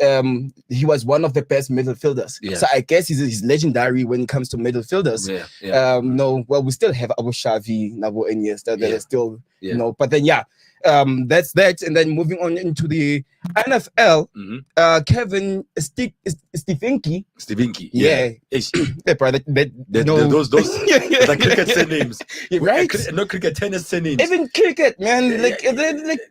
Speaker 2: he was one of the best midfielders.
Speaker 1: Yeah.
Speaker 2: So I guess he's legendary when it comes to midfielders.
Speaker 1: Yeah.
Speaker 2: No, well, we still have Abu Shavi, Nabo Iniesta that
Speaker 1: Yeah.
Speaker 2: are still,
Speaker 1: Yeah.
Speaker 2: you know, but then that's that. And then moving on into the NFL,
Speaker 1: Mhm.
Speaker 2: Kevin Stefanski,
Speaker 1: Stevinki.
Speaker 2: yeah,
Speaker 1: Ish.
Speaker 2: the brother that
Speaker 1: Those the cricket surnames.
Speaker 2: right?
Speaker 1: No cricket tennis surnames.
Speaker 2: Even cricket, man,
Speaker 1: Yeah,
Speaker 2: like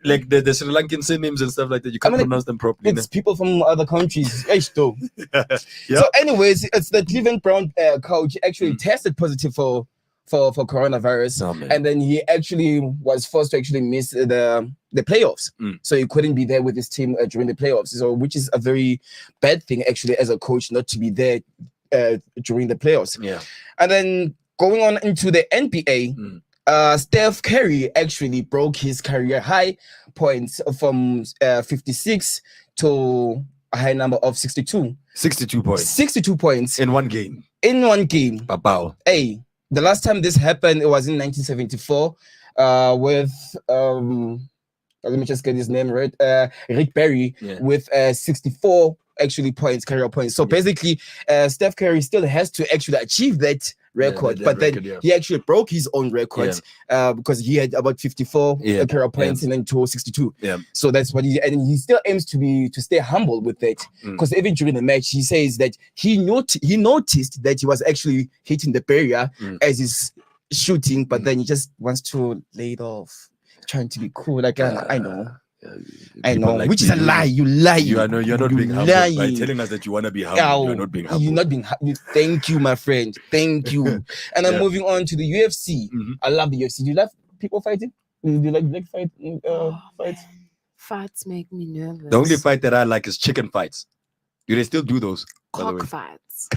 Speaker 1: Like the Sri Lankan surnames and stuff like that. You can't
Speaker 2: I mean,
Speaker 1: pronounce them properly.
Speaker 2: it's people from other countries. Eish, though.
Speaker 1: Yeah.
Speaker 2: So, anyways, it's the Cleveland Brown coach actually tested positive for coronavirus,
Speaker 1: Oh, man.
Speaker 2: and then he actually was forced to actually miss the playoffs. So he couldn't be there with his team during the playoffs. So, which is a very bad thing actually as a coach not to be there during the playoffs.
Speaker 1: Yeah.
Speaker 2: And then going on into the NBA. Steph Curry actually broke his career high points from 56 to a high number of 62.
Speaker 1: 62 points
Speaker 2: 62 points
Speaker 1: in one game.
Speaker 2: in one game.
Speaker 1: Babao.
Speaker 2: Hey, the last time this happened, it was in 1974 with let me just get his name right. Rick Barry with 64 actually points, career points. So basically, Steph Curry still has to actually achieve that record,
Speaker 1: that
Speaker 2: but then
Speaker 1: record, yeah.
Speaker 2: he actually broke his own record because he had about 54 pair of points in 2062.
Speaker 1: Yeah.
Speaker 2: So that's what he still aims to stay humble with it, because even during the match he says that he noticed that he was actually hitting the barrier as he's shooting, but then he just wants to lay it off, trying to be cool. Like I know. I know,
Speaker 1: like
Speaker 2: which is a lie. You lie.
Speaker 1: You're not being humble by telling us that you want to be humble. You're not being humble.
Speaker 2: You're not being Thank you, my friend. Thank you. And I'm moving on to the UFC. I love the UFC. Do you love people fighting? Do you like fight? Fights?
Speaker 3: Fights make me nervous.
Speaker 1: The only fight that I like is chicken fights. Do they still do those?
Speaker 3: Cockfights.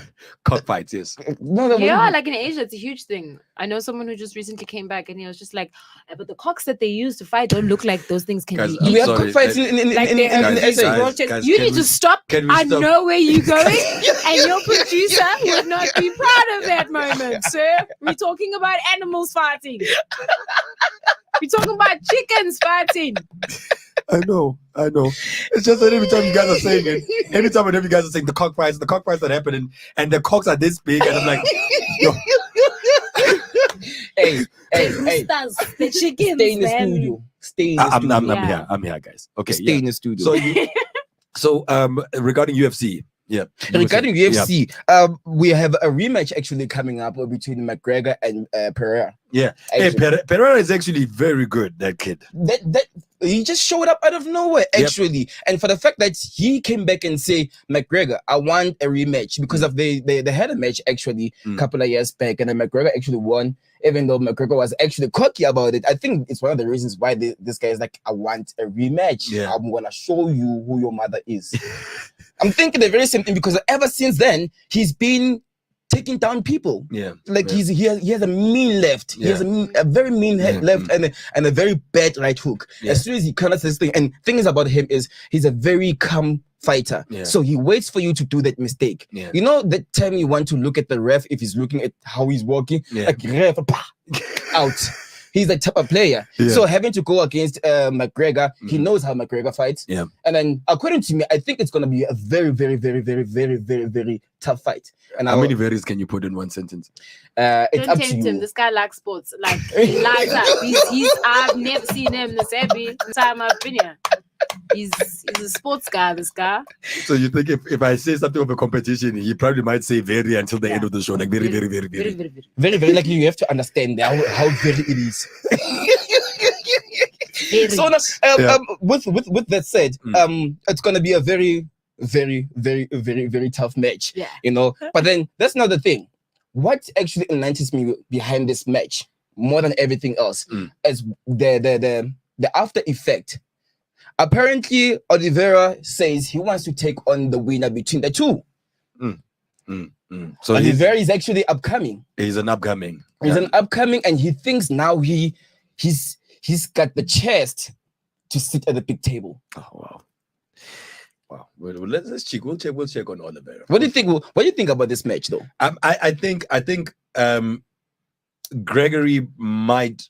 Speaker 1: Cockfights, yes.
Speaker 2: No,
Speaker 3: Yeah, like in Asia, it's a huge thing. I know someone who just recently came back and he was just like, but the cocks that they use to fight don't look like those things can
Speaker 1: Guys,
Speaker 3: be
Speaker 1: I'm
Speaker 2: we
Speaker 3: eaten.
Speaker 2: have
Speaker 1: sorry,
Speaker 2: cockfights in
Speaker 3: Like they have
Speaker 2: the
Speaker 3: these
Speaker 2: SA.
Speaker 3: broad chest-
Speaker 1: guys,
Speaker 3: You
Speaker 1: can
Speaker 3: need
Speaker 1: we-
Speaker 3: to stop.
Speaker 1: can we
Speaker 3: I
Speaker 1: stop?
Speaker 3: know where you're going, and your producer would not be proud of that moment, sir. We're talking about animals fighting. We're talking about chickens fighting.
Speaker 1: I know. It's just that every time you guys are saying it, every time whenever you guys are saying the cockfights that happen, and the cocks are this big, and I'm like, yo,
Speaker 2: Hey,
Speaker 3: Roosters, the chickens,
Speaker 2: stay in the
Speaker 3: man.
Speaker 2: studio. Stay in the studio.
Speaker 3: Yeah.
Speaker 1: I'm here, guys. Okay,
Speaker 2: Stay
Speaker 1: yeah.
Speaker 2: in the studio.
Speaker 1: So regarding UFC,
Speaker 2: Regarding UFC, we have a rematch actually coming up between McGregor and Pereira.
Speaker 1: yeah. Hey, Pereira is actually very good. That kid.
Speaker 2: That he just showed up out of nowhere actually, and for the fact that he came back and say, McGregor, I want a rematch, because of they had a match actually a couple of years back, and then McGregor actually won, even though McGregor was actually cocky about it. I think it's one of the reasons why this guy is like, I want a rematch.
Speaker 1: Yeah.
Speaker 2: I'm gonna show you who your mother is. I'm thinking the very same thing, because ever since then he's been taking down people.
Speaker 1: Yeah.
Speaker 2: Like he has a mean left. He has a very mean left and a very bad right hook.
Speaker 1: Yeah.
Speaker 2: As soon as he counters this thing, and things about him is he's a very calm fighter.
Speaker 1: Yeah.
Speaker 2: So he waits for you to do that mistake.
Speaker 1: Yeah.
Speaker 2: You know, that time you want to look at the ref, if he's looking at how he's walking, like ref, out. He's that type of player.
Speaker 1: Yeah.
Speaker 2: So having to go against McGregor, he knows how McGregor fights.
Speaker 1: Yeah.
Speaker 2: And then according to me, I think it's gonna be a very, very, very, very, very, very, very tough fight. And
Speaker 1: How many varies can you put in one sentence?
Speaker 2: it's
Speaker 3: Don't
Speaker 2: up to
Speaker 3: tempt him.
Speaker 2: you.
Speaker 3: This guy likes sports. Like, he lights up. He's I've never seen him this every time I've been here. He's a sports guy, this guy.
Speaker 1: So you think if I say something of a competition, he probably might say very until the end of the show, like very, very, very, very.
Speaker 2: Very, very, like you have to understand how very it is.
Speaker 3: Very.
Speaker 2: So now, with that said, it's gonna be a very, very, very, very, very tough match.
Speaker 3: Yeah.
Speaker 2: You know, but then that's not the thing. What actually enlightens me behind this match more than everything else is the after effect. Apparently, Oliveira says he wants to take on the winner between the two.
Speaker 1: So
Speaker 2: Oliveira is actually upcoming.
Speaker 1: he's an upcoming.
Speaker 2: He's an upcoming, and he thinks now he's got the chest to sit at the big table.
Speaker 1: Oh wow. Wow. Well, let's check. We'll check on Oliveira.
Speaker 2: What do you think? What do you think about this match, though?
Speaker 1: I think Gregory might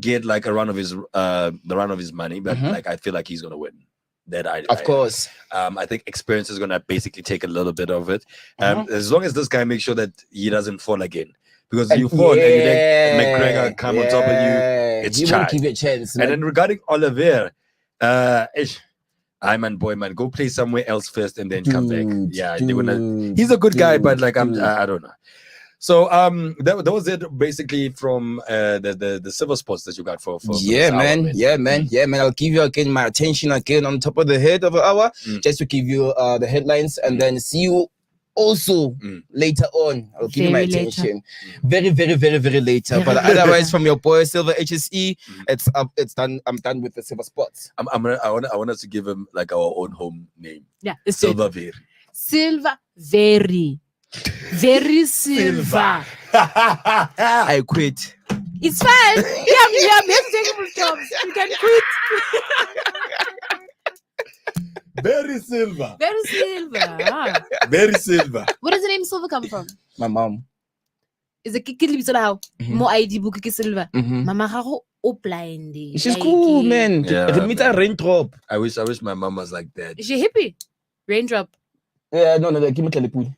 Speaker 1: get like a run of his the run of his money, but like I feel like he's gonna win.
Speaker 2: Of course.
Speaker 1: I think experience is gonna basically take a little bit of it. As long as this guy makes sure that he doesn't fall again. Because you fall and you let McGregor come on top of you, it's
Speaker 2: he won't
Speaker 1: charged.
Speaker 2: give you a chance.
Speaker 1: And then regarding Oliveira, man, go play somewhere else first and then come back. Yeah, he's a good guy, but like I don't know. So that was it basically from the civil sports that you got for
Speaker 2: yeah,
Speaker 1: this hour,
Speaker 2: man. I'll give you again my attention again on top of the head of an hour, just to give you the headlines, and then see you also later on. I'll give you my attention very, very, very, very later. But otherwise, from your boy Silver HSE, it's done. I'm done with the silver sports.
Speaker 1: I want us to give him like our own home name.
Speaker 3: Yeah, it's
Speaker 1: Silver Very.
Speaker 3: Silver Very. Very silver.
Speaker 2: I quit.
Speaker 3: It's fine. Yeah, let's take him jobs. You can quit.
Speaker 1: Very silver.
Speaker 3: Very silver.
Speaker 1: Very silver.
Speaker 3: Where does the name Silver come from?
Speaker 2: My mom.
Speaker 3: Is it Kiki Libisala? Mo ID book Kiki Silver. Mama Haro o blind.
Speaker 2: She's cool, man.
Speaker 1: Yeah,
Speaker 2: The meter raindrop.
Speaker 1: I wish my mom was like that.
Speaker 3: Is she hippie? Raindrop.
Speaker 2: Yeah, no, give me Kalipul.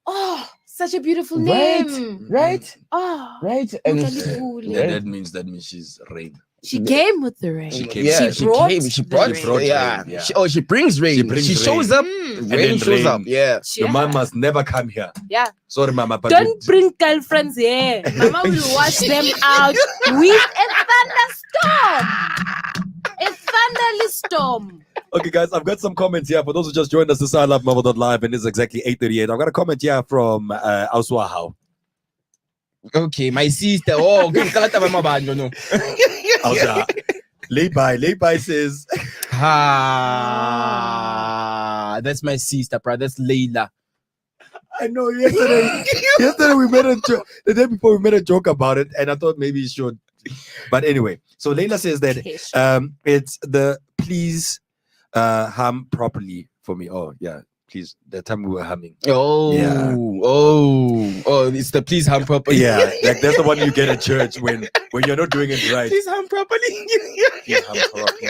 Speaker 3: Oh, Such a beautiful
Speaker 2: Right,
Speaker 3: name.
Speaker 2: right,
Speaker 3: Oh,
Speaker 2: right. And
Speaker 3: Mutlalipule.
Speaker 1: That means she's rain.
Speaker 3: She came with the rain.
Speaker 1: She came.
Speaker 2: yeah,
Speaker 3: She brought
Speaker 2: She
Speaker 3: the
Speaker 2: brought,
Speaker 3: rain.
Speaker 1: She brought
Speaker 2: yeah.
Speaker 1: rain, yeah.
Speaker 2: She brings rain.
Speaker 1: She brings
Speaker 2: shows
Speaker 1: rain.
Speaker 2: up.
Speaker 3: Mm.
Speaker 2: Rain
Speaker 1: then
Speaker 2: shows
Speaker 1: rain.
Speaker 2: up. Yeah.
Speaker 1: Your mom must never come here.
Speaker 3: Yeah.
Speaker 1: Sorry, Mama, but
Speaker 3: Don't bring girlfriends here. Mama will wash them out with a thunderstorm. A thunderstorm.
Speaker 1: Okay, guys, I've got some comments here. For those who just joined us, this is I Love Marvel.live, and it's exactly 8:38. I've got a comment here from Auswahau.
Speaker 2: Okay, my sister. Oh, good. No.
Speaker 1: Auswahau. Lay-by says,
Speaker 2: Ah, that's my sister, bro. That's Layla.
Speaker 1: I know yesterday we made a joke. The day before we made a joke about it, and I thought maybe you should. But anyway, so Layla says that it's the please hum properly for me. Oh yeah, please. That time we were humming.
Speaker 2: Oh,
Speaker 1: Yeah.
Speaker 2: oh, it's the please hum properly.
Speaker 1: Yeah, like that's the one you get at church when you're not doing it right.
Speaker 2: Please hum properly.
Speaker 1: Please hum properly.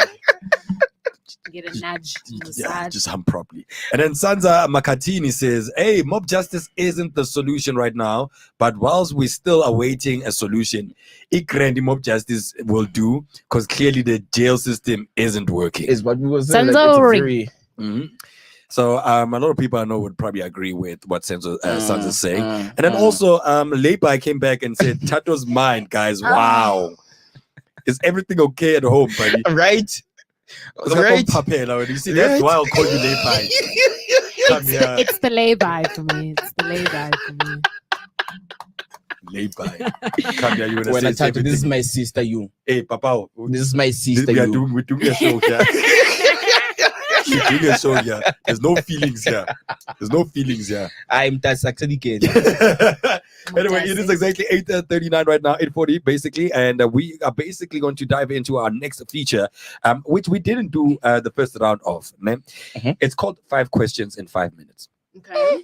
Speaker 3: Get a nudge on the
Speaker 1: Yeah,
Speaker 3: side.
Speaker 1: just hum properly. And then Sanza Makatini says, hey, mob justice isn't the solution right now, but whilst we're still awaiting a solution, Ikrendi mob justice will do, because clearly the jail system isn't working.
Speaker 2: Is what we were saying.
Speaker 3: Sanza
Speaker 2: Like,
Speaker 3: Ring.
Speaker 2: very,
Speaker 1: Mhm. So a lot of people I know would probably agree with what Sanza is saying. And then also Lebai came back and said, Thato's mind, guys. Wow. Is everything okay at home, buddy?
Speaker 2: right.
Speaker 1: Right. You see, that's why I'll call you Lebai. Come here.
Speaker 3: It's the lay-by for me. It's the lay-by for me.
Speaker 1: Lay-by. Come here, you wanna
Speaker 2: When
Speaker 1: say
Speaker 2: I tell you, this is
Speaker 1: everything.
Speaker 2: my sister, you.
Speaker 1: Hey, Papa.
Speaker 2: This is my sister,
Speaker 1: We're
Speaker 2: you.
Speaker 1: doing a show here. We're doing a show here. There's no feelings here. There's no feelings here.
Speaker 2: I'm that actually kid.
Speaker 1: Anyway, it is exactly 8:39 right now, 8:40 basically, and we are basically going to dive into our next feature, which we didn't do the first round of. It's called 5 questions in 5 minutes,
Speaker 3: Okay.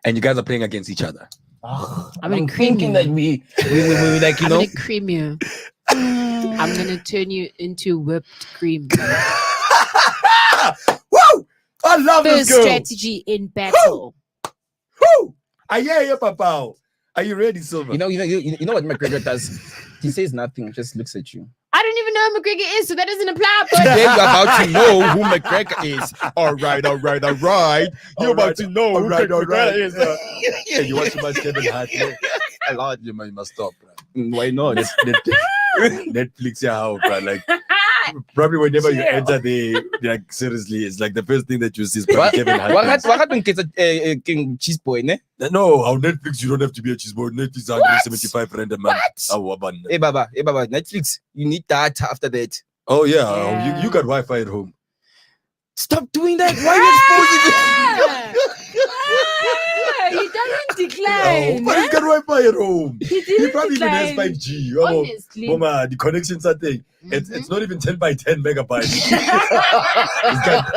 Speaker 1: and you guys are playing against each other.
Speaker 3: I'm thinking
Speaker 2: that we like, you
Speaker 3: I'm
Speaker 2: know.
Speaker 3: gonna cream you. I'm gonna turn you into whipped cream.
Speaker 1: Woo! I love
Speaker 3: First
Speaker 1: this girl.
Speaker 3: strategy in battle.
Speaker 1: Woo! I hear you, Papa. Are you ready, Silver?
Speaker 2: You know what McGregor does? He says nothing, just looks at you.
Speaker 3: I don't even know who McGregor is, so that doesn't apply. But
Speaker 2: Today you're about to know who McGregor is. All right. You're about to know who McGregor is.
Speaker 1: Hey, you watch too much Kevin Hart? No?
Speaker 2: A lot.
Speaker 1: You must stop, bro.
Speaker 2: Why not?
Speaker 1: Netflix, yeah, how, bro? Like, probably whenever you enter the, like, seriously, it's like the first thing that you see is probably Kevin Hart.
Speaker 2: What happened to King Cheese Boy, ne?
Speaker 1: No, on Netflix, you don't have to be a cheese boy. Netflix is 175 rand a month.
Speaker 2: Hey, Baba, Netflix, you need data after that.
Speaker 1: Oh, yeah.
Speaker 3: Yeah.
Speaker 1: You got Wi-Fi at home.
Speaker 2: Stop doing that. Why are you
Speaker 3: He doesn't decline.
Speaker 1: But he's got Wi-Fi at home.
Speaker 3: He
Speaker 1: He
Speaker 3: didn't
Speaker 1: probably even has
Speaker 3: decline.
Speaker 1: 5G.
Speaker 3: Honestly.
Speaker 1: Mama, the connections are thing. It's not even 10 by 10 megabytes. It's got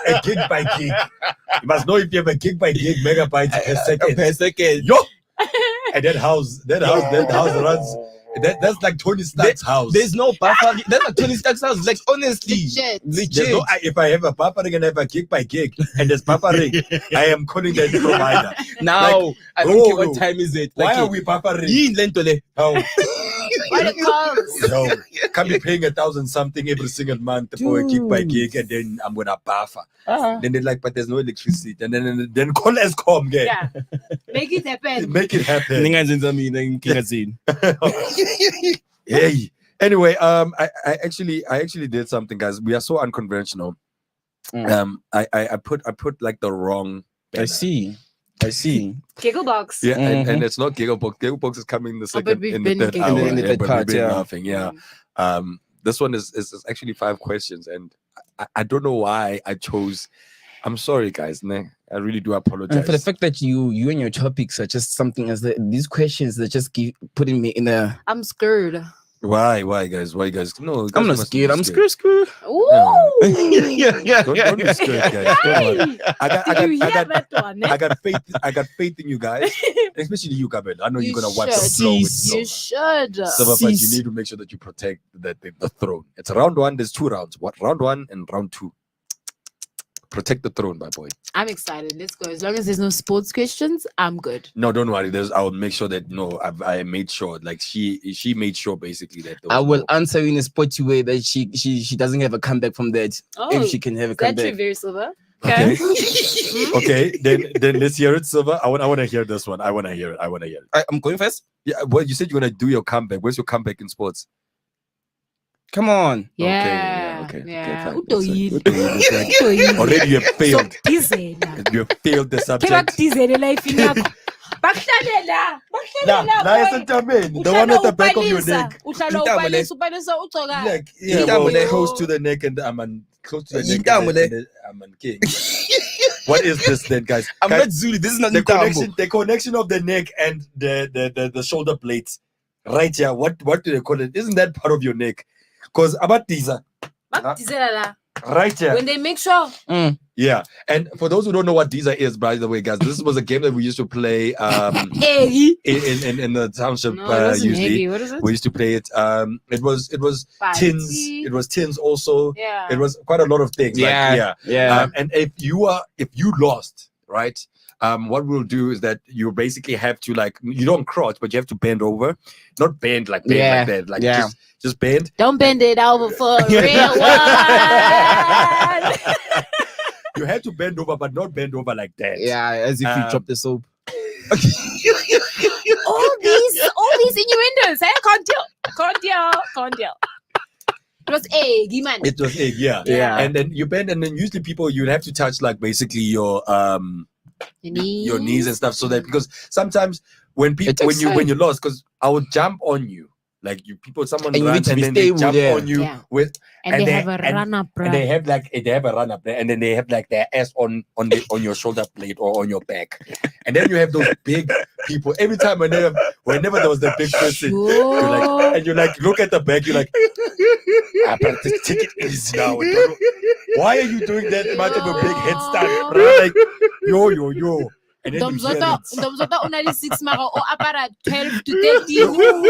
Speaker 1: a gig by gig. You must know if you have a gig by gig megabytes per second. Yo! And that house runs. That's like Tony Stark's house.
Speaker 2: There's no buffer. That's like Tony Stark's house. Like, honestly.
Speaker 3: Legit.
Speaker 1: There's no, if I have a buffering and I have a gig by gig and there's buffering, I am calling that provider.
Speaker 2: Now,
Speaker 1: Like,
Speaker 2: I don't care
Speaker 1: bro,
Speaker 2: what time is it.
Speaker 1: Why are we buffering?
Speaker 2: Oh.
Speaker 3: What it calls.
Speaker 1: Yo, can't be paying 1,000 something every single month for a gig by gig, and then I'm gonna buffer. Then they're like, but there's no electricity, and then call Escom,
Speaker 3: Yeah. Make it happen.
Speaker 1: make it happen.
Speaker 2: Hey.
Speaker 1: Hey. Anyway, I actually did something, guys. We are so unconventional. I put like the wrong.
Speaker 2: I see.
Speaker 3: Gigglebox.
Speaker 1: Yeah, and it's not Gigglebox. Gigglebox is coming in the
Speaker 3: Oh, but
Speaker 1: second
Speaker 3: we've
Speaker 1: in the
Speaker 3: been
Speaker 1: third
Speaker 3: giggling.
Speaker 1: hour.
Speaker 2: In the
Speaker 1: Yeah,
Speaker 2: third
Speaker 1: but
Speaker 2: part,
Speaker 1: we've been
Speaker 2: yeah.
Speaker 1: laughing. Yeah. This one is actually 5 questions, and I don't know why I chose. I'm sorry, guys. Ne? I really do apologize.
Speaker 2: And for the fact that you and your topics are just something as these questions that just putting me in a.
Speaker 3: I'm scared.
Speaker 1: Why, guys? Why, guys? No, guys
Speaker 2: I'm not
Speaker 1: mustn't be
Speaker 2: scared. I'm scared.
Speaker 3: Ooh.
Speaker 2: Yeah.
Speaker 1: Don't be scared, guys. Don't worry.
Speaker 3: Did you hear that one?
Speaker 1: I got faith in you guys, especially you, Kabel. I know
Speaker 3: You
Speaker 1: you're gonna watch the
Speaker 3: should.
Speaker 1: flow with
Speaker 3: You
Speaker 1: Silver.
Speaker 3: should.
Speaker 1: Silver, but you need to make sure that you protect the throne. It's round 1. There's 2 rounds. What round 1 and round 2? Protect the throne, my boy.
Speaker 3: I'm excited. Let's go. As long as there's no sports questions, I'm good.
Speaker 1: No, don't worry. I will make sure that I made sure. Like she made sure basically that there
Speaker 2: I
Speaker 1: was
Speaker 2: will
Speaker 1: no-
Speaker 2: answer in a sporty way that she doesn't have a comeback from that.
Speaker 3: Oh,
Speaker 2: If she can have a
Speaker 3: is that
Speaker 2: comeback.
Speaker 3: true, very silver?
Speaker 1: Okay. Okay. Then let's hear it, Silver. I want to hear this one. I want to hear it.
Speaker 2: I'm going first.
Speaker 1: Yeah. Well, you said you're gonna do your comeback. Where's your comeback in sports?
Speaker 2: Come on.
Speaker 3: Yeah.
Speaker 1: Okay.
Speaker 3: Yeah.
Speaker 1: Fine.
Speaker 3: Utoyile.
Speaker 1: Like, already you have failed.
Speaker 3: Sokudizela.
Speaker 1: You have failed the
Speaker 3: Ke
Speaker 1: subject.
Speaker 3: bakudizele life yakho. Bakuhlalela.
Speaker 1: The one at the back of your neck.
Speaker 3: Uhlala
Speaker 2: Intamo le.
Speaker 3: upalisa ugcoka.
Speaker 1: Like, yeah,
Speaker 2: Intamo le.
Speaker 1: close to the neck, and I'm close to the neck.
Speaker 2: Intamo le.
Speaker 1: And then I'm king. What is this then, guys?
Speaker 2: I'm
Speaker 1: Guys,
Speaker 2: not Zulu. This is not
Speaker 1: the
Speaker 2: Ntambo.
Speaker 1: connection of the neck and the shoulder blades right here. What do they call it? Isn't that part of your neck? Because about these
Speaker 3: Bakudizela la.
Speaker 1: right here.
Speaker 3: When they make sure.
Speaker 1: Yeah. And for those who don't know what Deezer is, by the way, guys, this was a game that we used to play
Speaker 3: Eggy.
Speaker 1: in the township.
Speaker 3: No, it wasn't
Speaker 1: Usually
Speaker 3: eggy. What is it?
Speaker 1: we used to play it. It was tins.
Speaker 3: Party.
Speaker 1: It was tins also.
Speaker 3: Yeah.
Speaker 1: It was quite a lot of things.
Speaker 2: Yeah.
Speaker 1: And if you lost, right? What we'll do is that you basically have to, like, you don't crouch, but you have to bend over. Not bend like that. Like just bend.
Speaker 3: Don't bend it over for a real one.
Speaker 1: You have to bend over, but not bend over like that.
Speaker 2: Yeah, as if you dropped the soap.
Speaker 3: all these innuendos. I can't deal. It was eggy, man.
Speaker 1: It was egg, yeah.
Speaker 2: Yeah.
Speaker 1: And then you bend, and then usually people, you'd have to touch, like, basically your knees and stuff, so that, because sometimes when people when you lost, because I would jump on you, like someone
Speaker 2: And you
Speaker 1: runs
Speaker 2: need to
Speaker 1: and
Speaker 2: be
Speaker 1: then they
Speaker 2: stable,
Speaker 1: jump
Speaker 2: yeah.
Speaker 1: on you
Speaker 3: Yeah.
Speaker 1: with
Speaker 3: And they have a run-up,
Speaker 1: and they have a run up there, and then they have like their ass on your shoulder blade or on your back, and then you have those big people. Every time whenever there was the big person, you're like look at the back, you're like, but take it easy now. Why are you doing that much of a big headstand, bro? Like yo. And then you hear it.
Speaker 3: Domzota unali 6 mara o apara 12 to 13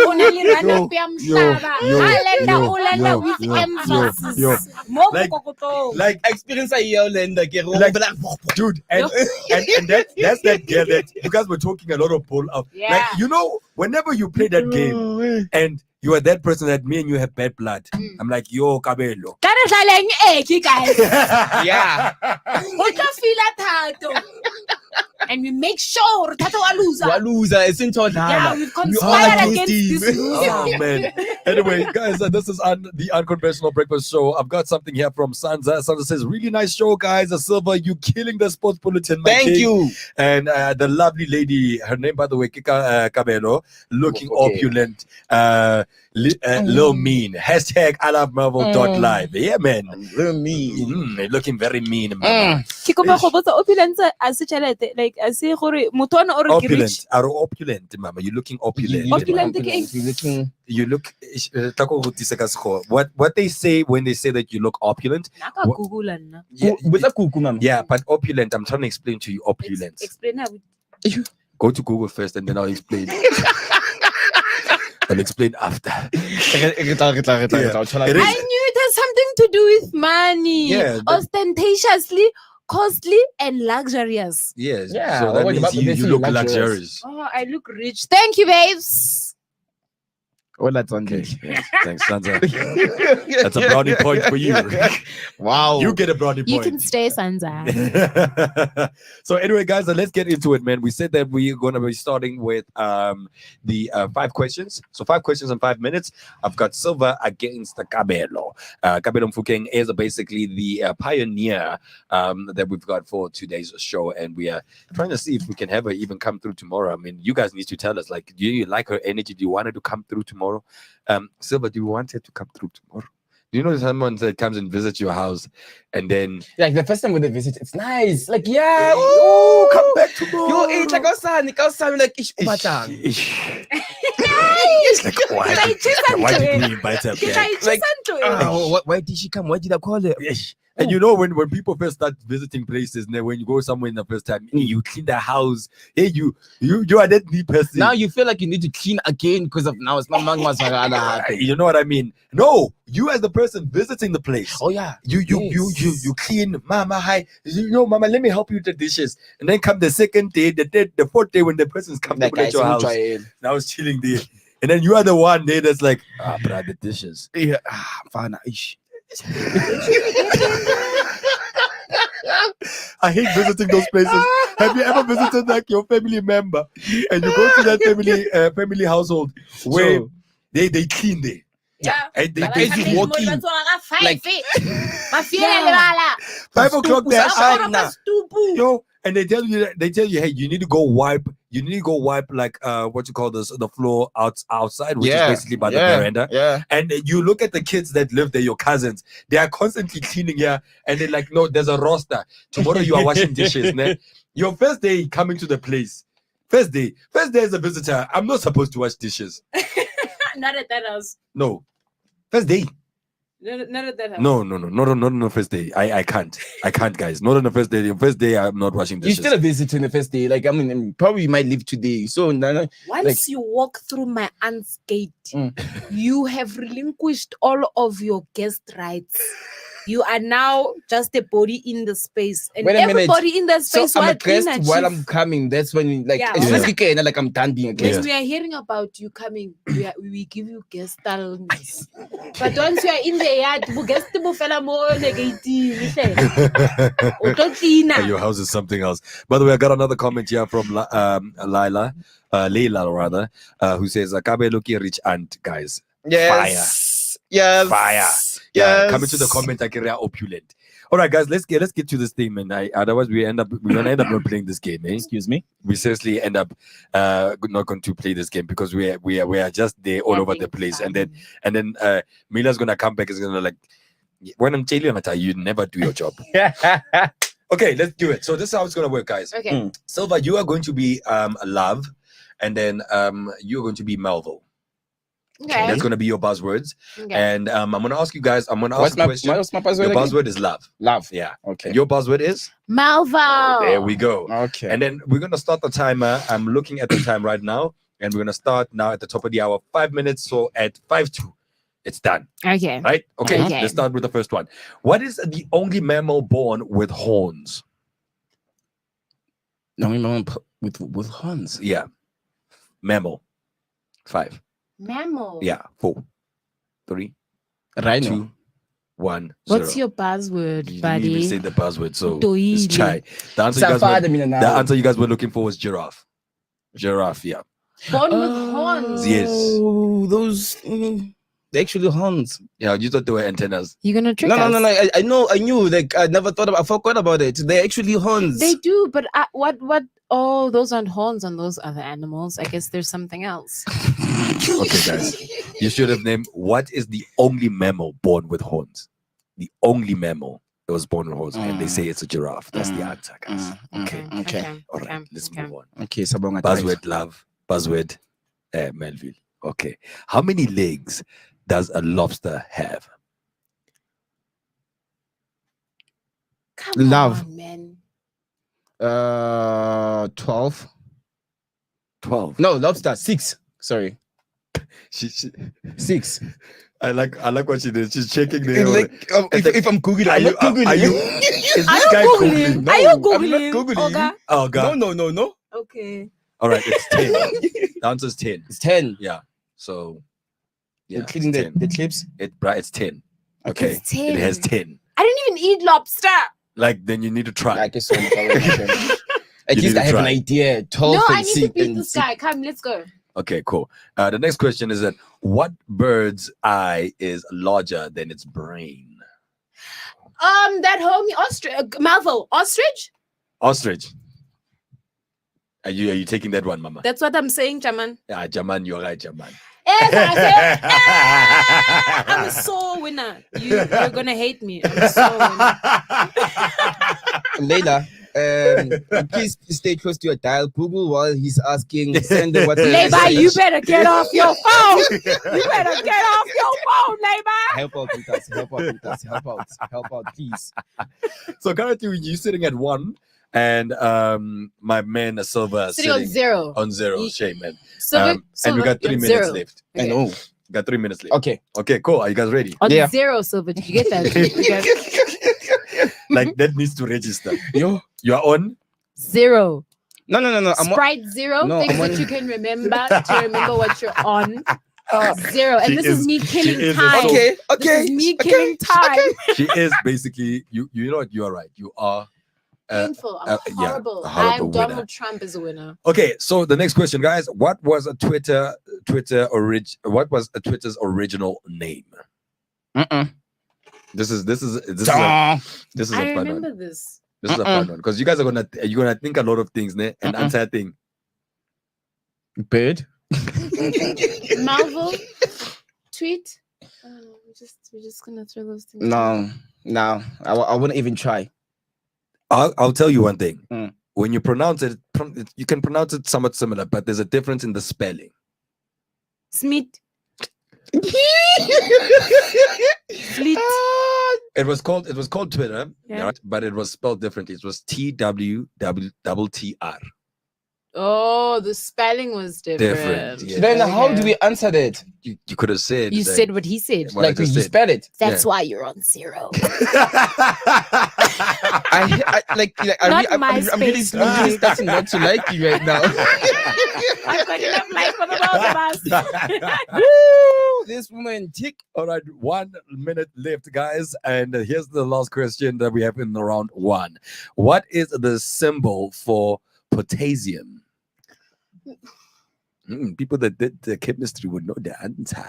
Speaker 3: unali run-up ya mhlaba. Alenda with emphasis.
Speaker 1: Like
Speaker 2: Experience a year Lenda get
Speaker 1: dude, and that's that girl that you guys were talking a lot of bull of.
Speaker 3: Yeah.
Speaker 1: Like, whenever you play that game and you are that person that me and you have bad blood, I'm like, yo, Kabelo.
Speaker 3: That is like eggy, guys.
Speaker 2: Yeah.
Speaker 3: What you feel at Thato? And we make sure Thato a loser.
Speaker 2: Waluza, it's in
Speaker 3: Yeah, we've
Speaker 2: You
Speaker 3: conspired
Speaker 2: are
Speaker 3: against
Speaker 2: Steve.
Speaker 3: this loser.
Speaker 1: Oh man. Anyway, guys, this is the Unconventional Breakfast Show. I've got something here from Sansa. Sansa says, really nice show, guys. Silver, you killing the sports bulletin. My
Speaker 2: Thank
Speaker 1: king.
Speaker 2: you.
Speaker 1: And the lovely lady, her name, by the way, Kika Cabello, looking
Speaker 2: Okay.
Speaker 1: opulent, Lil Mean. Hashtag I love Melville.live. Yeah, man. Looking very mean, man.
Speaker 3: Ke kopa go botsa opulence a se tšhelete, like a se gore motho ona o re ke rich.
Speaker 1: Opulent. Are opulent, mama. You're looking opulent.
Speaker 3: Opulent ke
Speaker 2: You're looking.
Speaker 1: You look. What they say when they say that you look opulent.
Speaker 3: Naka Google nna.
Speaker 2: With a cuckoo, ma'am.
Speaker 1: Yeah, but opulent. I'm trying to explain to you opulence.
Speaker 3: Explain how.
Speaker 1: Go to Google first, and then I'll explain. I'll explain after.
Speaker 2: It
Speaker 1: Yeah.
Speaker 3: I knew it has something to do with money.
Speaker 1: Yeah,
Speaker 3: Ostentatiously, costly, and luxurious.
Speaker 1: Yes.
Speaker 2: Yeah,
Speaker 1: So that
Speaker 2: what
Speaker 1: means
Speaker 2: about
Speaker 1: you
Speaker 2: this
Speaker 1: look
Speaker 2: luxurious?
Speaker 1: luxurious.
Speaker 3: Oh, I look rich. Thank you, babes.
Speaker 2: Oh, that's on
Speaker 1: Okay.
Speaker 2: this.
Speaker 1: Yeah, thanks, Sansa. That's a brownie point for you.
Speaker 2: Wow.
Speaker 1: You get a brownie
Speaker 3: You
Speaker 1: point.
Speaker 3: can stay, Sansa.
Speaker 1: So anyway, guys, let's get into it, man. We said that we're going to be starting with the 5 questions. So 5 questions in 5 minutes. I've got Silver against Kabelo. Kabelo Mfukeng is basically the pioneer that we've got for today's show, and we are trying to see if we can have her even come through tomorrow. I mean, you guys need to tell us, like, do you like her energy? Do you want her to come through tomorrow? Silver, do you want her to come through tomorrow? Do you know someone that comes and visits your house and then
Speaker 2: Like the first time when they visit, it's nice. Like, yeah,
Speaker 1: oh, come back tomorrow?
Speaker 2: Yo, it's like outside, like, ish,
Speaker 1: Ish, ish. Like, why
Speaker 3: Can I
Speaker 1: did,
Speaker 3: chase
Speaker 1: why
Speaker 3: unto
Speaker 1: did
Speaker 3: it?
Speaker 1: we invite her
Speaker 3: Can
Speaker 1: back?
Speaker 3: I just
Speaker 2: Like,
Speaker 3: unto it?
Speaker 2: why did she come? Why did I call her?
Speaker 1: Yes. And you know when people first start visiting places, and then when you go somewhere in the first time, you clean the house. Hey, you are that new person.
Speaker 2: Now you feel like you need to clean again because of now it's my mangmas happen.
Speaker 1: You know what I mean? No, you as the person visiting the place.
Speaker 2: Oh yeah.
Speaker 1: You clean, mama. Hi, mama. Let me help you with the dishes. And then come the second day, the third, the fourth day when the person's comfortable at your house. And I was chilling there, and then you are the one there that's like, bruh, the dishes.
Speaker 2: Yeah, fine.
Speaker 1: I hate visiting those places. Have you ever visited like your family member and you go to that family household where
Speaker 2: Sure.
Speaker 1: they clean there?
Speaker 3: Yeah.
Speaker 1: And they
Speaker 2: Like, as you walk in, like-
Speaker 1: 5 o'clock there,
Speaker 2: Shana.
Speaker 1: and they tell you, hey, you need to go wipe like what you call this, the floor outside, which is basically by the veranda.
Speaker 2: Yeah.
Speaker 1: And you look at the kids that live there, your cousins, they are constantly cleaning here, and they're like, no, there's a roster. Tomorrow you are washing dishes. Ne? Your first day coming to the place, first day as a visitor, I'm not supposed to wash dishes.
Speaker 3: Not at that house.
Speaker 1: No, first day.
Speaker 3: Not at that house.
Speaker 1: No, not on the first day. I can't, guys. Not on the first day. The first day, I'm not washing
Speaker 2: You're
Speaker 1: dishes.
Speaker 2: still a visitor in the first day. Like, I mean, probably you might leave today. So,
Speaker 3: Once
Speaker 2: like-
Speaker 3: you walk through my aunt's gate,
Speaker 2: Mm.
Speaker 3: you have relinquished all of your guest rights. You are now just a body in the space, and
Speaker 2: Wait a minute.
Speaker 3: everybody in that
Speaker 2: so
Speaker 3: space.
Speaker 2: I'm
Speaker 3: while
Speaker 2: addressed
Speaker 3: in a
Speaker 2: while
Speaker 3: chief-
Speaker 2: I'm coming. That's when, like,
Speaker 3: Yeah.
Speaker 2: as soon as we can, like, I'm done being a
Speaker 3: When
Speaker 2: guest.
Speaker 3: we are hearing about you coming, we give you guest stallness. But once you are in the yard, we guest mo fela mo negative. O tlo cleaner.
Speaker 1: Your house is something else. By the way, I got another comment here from Leila rather, who says, "Akabe looking rich aunt, guys.
Speaker 2: Yes. Yes.
Speaker 1: Fire. Yeah,
Speaker 2: Yes.
Speaker 1: coming to the comment, I can opulent. All right, guys, let's get to this thing, man. Otherwise, we're gonna end up not playing this game, eh?
Speaker 2: Excuse me.
Speaker 1: We seriously end up not going to play this game because we are just there all over the place, and then Mila's gonna come back. Is gonna like, when I'm telling you, you never do your job. Okay, let's do it. So this is how it's gonna work, guys.
Speaker 3: Okay.
Speaker 1: Silva, you are going to be Love, and then you're going to be Melville.
Speaker 3: Okay.
Speaker 1: That's going to be your buzzwords.
Speaker 3: Okay.
Speaker 1: And I'm going to ask you guys, I'm going to
Speaker 2: What's
Speaker 1: ask a question.
Speaker 2: what's my buzzword?
Speaker 1: Your
Speaker 2: again?
Speaker 1: buzzword is love.
Speaker 2: Love.
Speaker 1: Yeah.
Speaker 2: Okay.
Speaker 1: And your buzzword is?
Speaker 3: Melville.
Speaker 1: There we go.
Speaker 2: Okay.
Speaker 1: And then we're going to start the timer. I'm looking at the time right now. And we're going to start now at the top of the hour, 5 minutes. So at 5:02, it's done.
Speaker 3: Okay.
Speaker 1: Right? Okay.
Speaker 3: Okay.
Speaker 1: Let's start with the first one. What is the only mammal born with horns?
Speaker 2: No, with horns.
Speaker 1: Yeah. Mammal. 5.
Speaker 3: Mammal.
Speaker 1: Yeah. 4, 3,
Speaker 2: Rhino.
Speaker 1: 2, 1.
Speaker 3: What's
Speaker 1: 0.
Speaker 3: your buzzword,
Speaker 1: You didn't even
Speaker 3: buddy?
Speaker 1: say the buzzword, so
Speaker 3: Doili.
Speaker 1: it's chai. The answer you guys were looking for was giraffe. Giraffe, yeah.
Speaker 3: Born with horns.
Speaker 1: Yes.
Speaker 2: Oh, those they're actually horns.
Speaker 1: Yeah, you thought they were antennas.
Speaker 3: You're gonna trick
Speaker 2: No.
Speaker 3: us.
Speaker 2: I know. I knew. Like, I never thought about. I forgot about it. They're actually horns.
Speaker 3: They do, but what? Oh, those aren't horns on those other animals. I guess there's something else.
Speaker 1: Okay, guys. You should have named what is the only mammal born with horns? The only mammal that was born with horns. And they say it's a giraffe. That's the answer, guys. Okay.
Speaker 2: Okay.
Speaker 1: All right. Let's move on.
Speaker 2: Okay. Sabonga.
Speaker 1: Buzzword love. Buzzword Melville. Okay. How many legs does a lobster have?
Speaker 3: Come
Speaker 2: Love.
Speaker 3: on, man.
Speaker 2: 12.
Speaker 1: 12.
Speaker 2: No, lobster. 6. Sorry.
Speaker 1: She
Speaker 2: 6.
Speaker 1: I like what she did. She's checking the
Speaker 2: Like, if I'm googling, I'm not googling.
Speaker 1: are you is
Speaker 3: Are
Speaker 1: this
Speaker 3: you
Speaker 1: guy
Speaker 3: googling?
Speaker 2: No,
Speaker 3: Are you
Speaker 2: I'm not
Speaker 3: googling?
Speaker 2: googling.
Speaker 3: Oga?
Speaker 1: Oh god.
Speaker 2: No.
Speaker 3: Okay.
Speaker 1: All right, it's 10. The answer is 10.
Speaker 2: It's 10.
Speaker 1: Yeah. So
Speaker 2: You're
Speaker 1: yeah,
Speaker 2: cleaning
Speaker 1: it's 10.
Speaker 2: the clips.
Speaker 1: It's 10. Okay.
Speaker 3: It's 10.
Speaker 1: It has 10.
Speaker 3: I didn't even eat lobster.
Speaker 1: Like then you need to try.
Speaker 2: I guess so. At
Speaker 1: You
Speaker 2: least
Speaker 1: need
Speaker 2: I
Speaker 1: to
Speaker 2: have an
Speaker 1: try.
Speaker 2: idea. 12
Speaker 3: No, I
Speaker 2: and
Speaker 3: need to
Speaker 2: 6
Speaker 3: beat
Speaker 2: and
Speaker 3: this
Speaker 2: 6.
Speaker 3: guy. Come, let's go.
Speaker 1: Okay, cool. The next question is that what bird's eye is larger than its brain?
Speaker 3: That homie ostrich, Melville, ostrich.
Speaker 1: Ostrich. Are you taking that one, Mama?
Speaker 3: That's what I'm saying, Chaman.
Speaker 1: Yeah, Jaman, you're right, Jaman.
Speaker 3: I'm a sore winner. You're gonna hate me. I'm a sore winner.
Speaker 2: Leila, Please stay close to your dial. Google while he's asking. Send what
Speaker 3: Labour, you better get off your phone. You better get off your phone, Labour.
Speaker 2: Help out with us. Help out with us. Help out, please.
Speaker 1: So currently you're sitting at 1, and my man Silver
Speaker 3: Sitting on 0.
Speaker 1: On 0. Shame, man.
Speaker 3: Silver,
Speaker 1: And we got 3 minutes
Speaker 3: 0.
Speaker 1: left.
Speaker 2: I know.
Speaker 1: Got 3 minutes left.
Speaker 2: Okay.
Speaker 1: Okay, cool. Are you guys ready?
Speaker 3: On
Speaker 2: Yeah.
Speaker 3: 0, Silver. Did you get that?
Speaker 1: Like that needs to register.
Speaker 2: Yo.
Speaker 1: You are on
Speaker 3: 0.
Speaker 2: No. I'm
Speaker 3: Sprite 0.
Speaker 2: No,
Speaker 3: Things
Speaker 2: I'm
Speaker 3: that
Speaker 2: on-
Speaker 3: you can remember to remember what you're on. 0. And
Speaker 1: She
Speaker 3: this is
Speaker 1: is-
Speaker 3: me
Speaker 1: she
Speaker 3: killing
Speaker 1: is a
Speaker 3: time.
Speaker 1: soul.
Speaker 2: okay.
Speaker 3: This is me killing time.
Speaker 1: she is basically you know what, you are right. You are
Speaker 3: Painful. I'm
Speaker 1: yeah,
Speaker 3: horrible.
Speaker 1: a horrible
Speaker 3: I'm Donald
Speaker 1: winner.
Speaker 3: Trump as a winner.
Speaker 1: okay. So the next question, guys, what was a Twitter's original name? This is a
Speaker 3: I
Speaker 1: fun
Speaker 3: remember
Speaker 1: one.
Speaker 3: this.
Speaker 1: This is a fun one because you guys are gonna think a lot of things, ne? And answer a thing.
Speaker 2: Bird.
Speaker 3: Melville tweet. We're just gonna throw those things.
Speaker 2: No. I wouldn't even try.
Speaker 1: I'll tell you one thing.
Speaker 2: Mm.
Speaker 1: When you pronounce it, you can pronounce it somewhat similar, but there's a difference in the spelling.
Speaker 3: Smith. Fleet.
Speaker 1: It was called Twitter,
Speaker 3: Yeah.
Speaker 1: right? But it was spelled differently. It was TWTTR.
Speaker 3: Oh, the spelling was different.
Speaker 1: Yeah.
Speaker 2: Then how
Speaker 3: Okay.
Speaker 2: do we answer that?
Speaker 1: You could have said
Speaker 3: You
Speaker 1: that-
Speaker 3: said what he said.
Speaker 1: What I
Speaker 2: Like you
Speaker 1: just said.
Speaker 2: spell it.
Speaker 3: That's why you're on 0.
Speaker 2: I'm really starting not to like you right now.
Speaker 3: I've got enough life for the both of us.
Speaker 2: Woo, this woman tick.
Speaker 1: All right, 1 minute left, guys. And here's the last question that we have in the round 1. What is the symbol for potassium? People that did the chemistry would know the answer.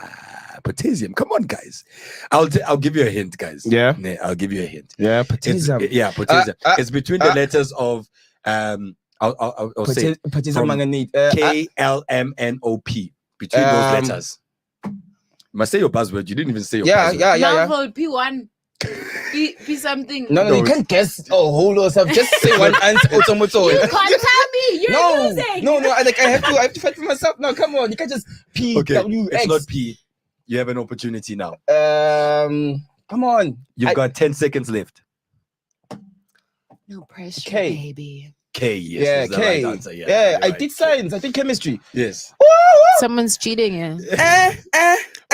Speaker 1: Potassium. Come on, guys. I'll give you a hint, guys.
Speaker 2: Yeah.
Speaker 1: I'll give you a hint.
Speaker 2: Yeah,
Speaker 1: It's,
Speaker 2: potassium.
Speaker 1: potassium. It's between the letters of I'll say
Speaker 2: Potassium
Speaker 1: from
Speaker 2: manganate.
Speaker 1: KLMNOP. Between those letters. Must say your buzzword. You didn't even say your buzzword.
Speaker 2: Yeah.
Speaker 3: Melville, P1. P something.
Speaker 2: No, you can't guess a whole lot of stuff. Just say one answer.
Speaker 3: You can't tell me. You're losing.
Speaker 2: No. I have to fight for myself. No, come on. You can't just P
Speaker 1: Okay,
Speaker 2: W
Speaker 1: it's
Speaker 2: X.
Speaker 1: not P. You have an opportunity now.
Speaker 2: Come on.
Speaker 1: You've got 10 seconds left.
Speaker 3: No pressure,
Speaker 2: K.
Speaker 3: baby.
Speaker 1: K, yes.
Speaker 2: Yeah,
Speaker 1: is the
Speaker 2: K.
Speaker 1: right answer. Yeah,
Speaker 2: Yeah,
Speaker 1: you're
Speaker 2: I
Speaker 1: right.
Speaker 2: did science. I did chemistry.
Speaker 1: Yes.
Speaker 3: Someone's cheating, yeah.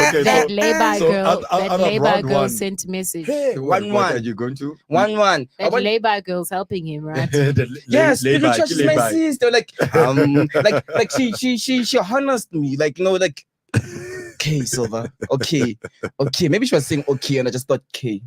Speaker 1: Okay,
Speaker 3: That
Speaker 1: so,
Speaker 3: labor
Speaker 1: so
Speaker 3: girl,
Speaker 1: out
Speaker 3: that
Speaker 1: of
Speaker 3: labor
Speaker 1: round
Speaker 3: girl
Speaker 1: 1,
Speaker 3: sent a message.
Speaker 2: Hey,
Speaker 1: what
Speaker 2: 1-1.
Speaker 1: are you going to?
Speaker 2: 1-1.
Speaker 3: That labor girl's helping him, right?
Speaker 2: Yeah, spiritual church is my sister. Like she harnessed me. Like, you know, like okay, Silver. Okay. Maybe she was saying okay, and I just thought K.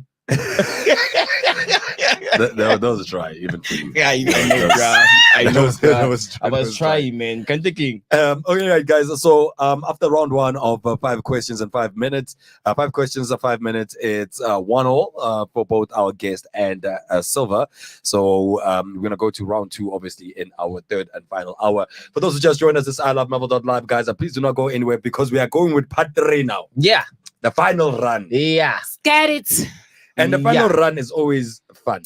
Speaker 1: That was try, even for you.
Speaker 2: Yeah, I know,
Speaker 1: That
Speaker 2: I was trying, man. Can't thinking.
Speaker 1: Okay, right, guys. So after round 1 of 5 questions in 5 minutes, 5 questions in 5 minutes, it's 1-1 for both our guest and Silver. So we're gonna go to round 2, obviously, in our third and final hour. For those who just joined us, this is iLoveMelville.live, guys. Please do not go anywhere because we are going with part 3 now.
Speaker 2: Yeah.
Speaker 1: The final run.
Speaker 2: Yeah.
Speaker 3: Get it.
Speaker 1: And the final
Speaker 2: Yeah.
Speaker 1: run is always fun.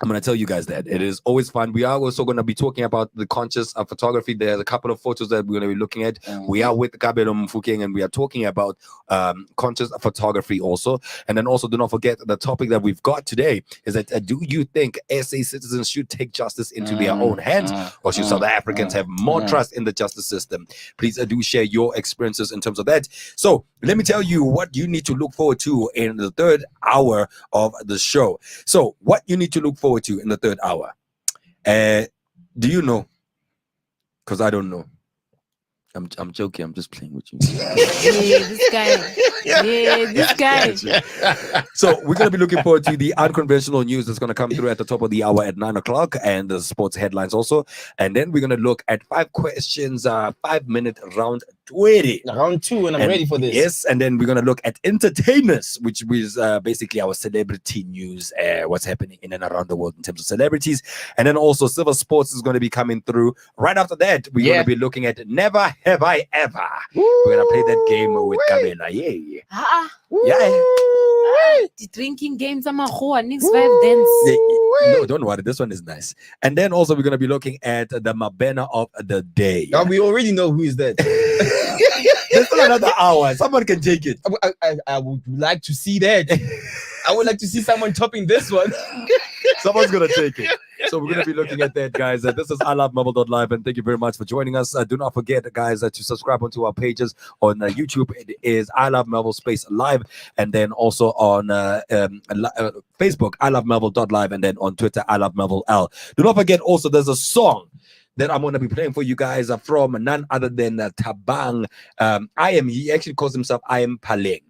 Speaker 1: I'm going to tell you guys that it is always fun. We are also going to be talking about the conscious photography. There's a couple of photos that we're going to be looking at. We are with Kabelo Mfukeng and we are talking about conscious photography also. And then also do not forget the topic that we've got today is that do you think SA citizens should take justice into their own hands, or should South Africans have more trust in the justice system? Please do share your experiences in terms of that. So let me tell you what you need to look forward to in the third hour of the show. So what you need to look forward to in the third hour. Do you know? Because I don't know. I'm joking. I'm just playing with you.
Speaker 3: Yeah, this guy. Yeah, this guy.
Speaker 1: So we're going to be looking forward to the unconventional news that's going to come through at the top of the hour at 9 o'clock, and the sports headlines also. And then we're going to look at 5 questions, 5-minute round 20.
Speaker 2: Round 2, and I'm ready for this.
Speaker 1: Yes, and then we're going to look at entertainers, which is basically our celebrity news, what's happening in and around the world in terms of celebrities. And then also Silver Sports is going to be coming through. Right after that, we're going to be looking at Never Have I Ever. We're going to play that game with Kabela. Yeah.
Speaker 3: Ah,
Speaker 1: Yeah.
Speaker 3: The drinking games are next 5 dance.
Speaker 1: No, don't worry. This one is nice. And then also we're gonna be looking at the Mabena of the day.
Speaker 2: Now we already know who is that.
Speaker 1: There's still another hour. Someone can take it.
Speaker 2: I would like to see that. I would like to see someone topping this one.
Speaker 1: Someone's gonna take it. So we're gonna be looking at that, guys. This is ilovemarvel.live, and thank you very much for joining us. Do not forget, guys, to subscribe onto our pages on YouTube. It is I Love Melville Space Live, and then also on Facebook, ilovemarvel.live, and then on Twitter, I Love Melville L. Do not forget, also there's a song that I'm going to be playing for you guys from none other than Tabang. He actually calls himself I Am Paleng.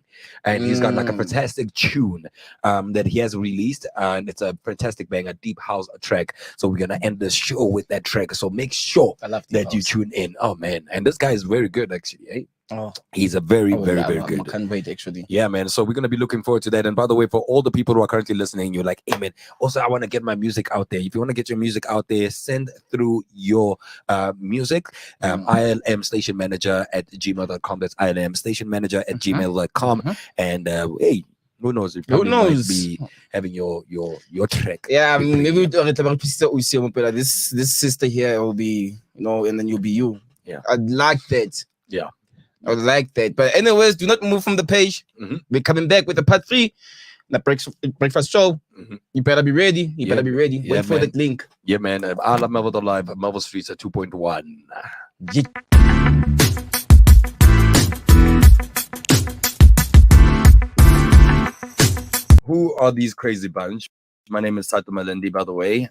Speaker 1: And he's got like a fantastic tune that he has released, and it's a fantastic bang, a deep house track. So we're gonna end the show with that track. So make sure that you tune in. Oh man, and this guy is very good actually. Eh? Oh, he's a very good.
Speaker 2: I can't wait actually.
Speaker 1: Yeah, man. So we're gonna be looking forward to that. And by the way, for all the people who are currently listening, you're like, hey man, also I want to get my music out there. If you want to get your music out there, send through your music. ILM station manager at gmail.com. That's ILM station manager at gmail.com. And hey, who knows? You probably might be having your track.
Speaker 2: Yeah, maybe this sister here will be, and then you'll be you.
Speaker 1: Yeah,
Speaker 2: I'd like that.
Speaker 1: Yeah,
Speaker 2: I would like that. But anyways, do not move from the page. We're coming back with the part 3, the breakfast show. You better be ready. You better be ready.
Speaker 1: Yeah,
Speaker 2: wait for that link.
Speaker 1: Yeah, man. I Love Melville.live, Melville Streets at 2.1. Who are these crazy bunch? My name is Thato Malindi, by the way.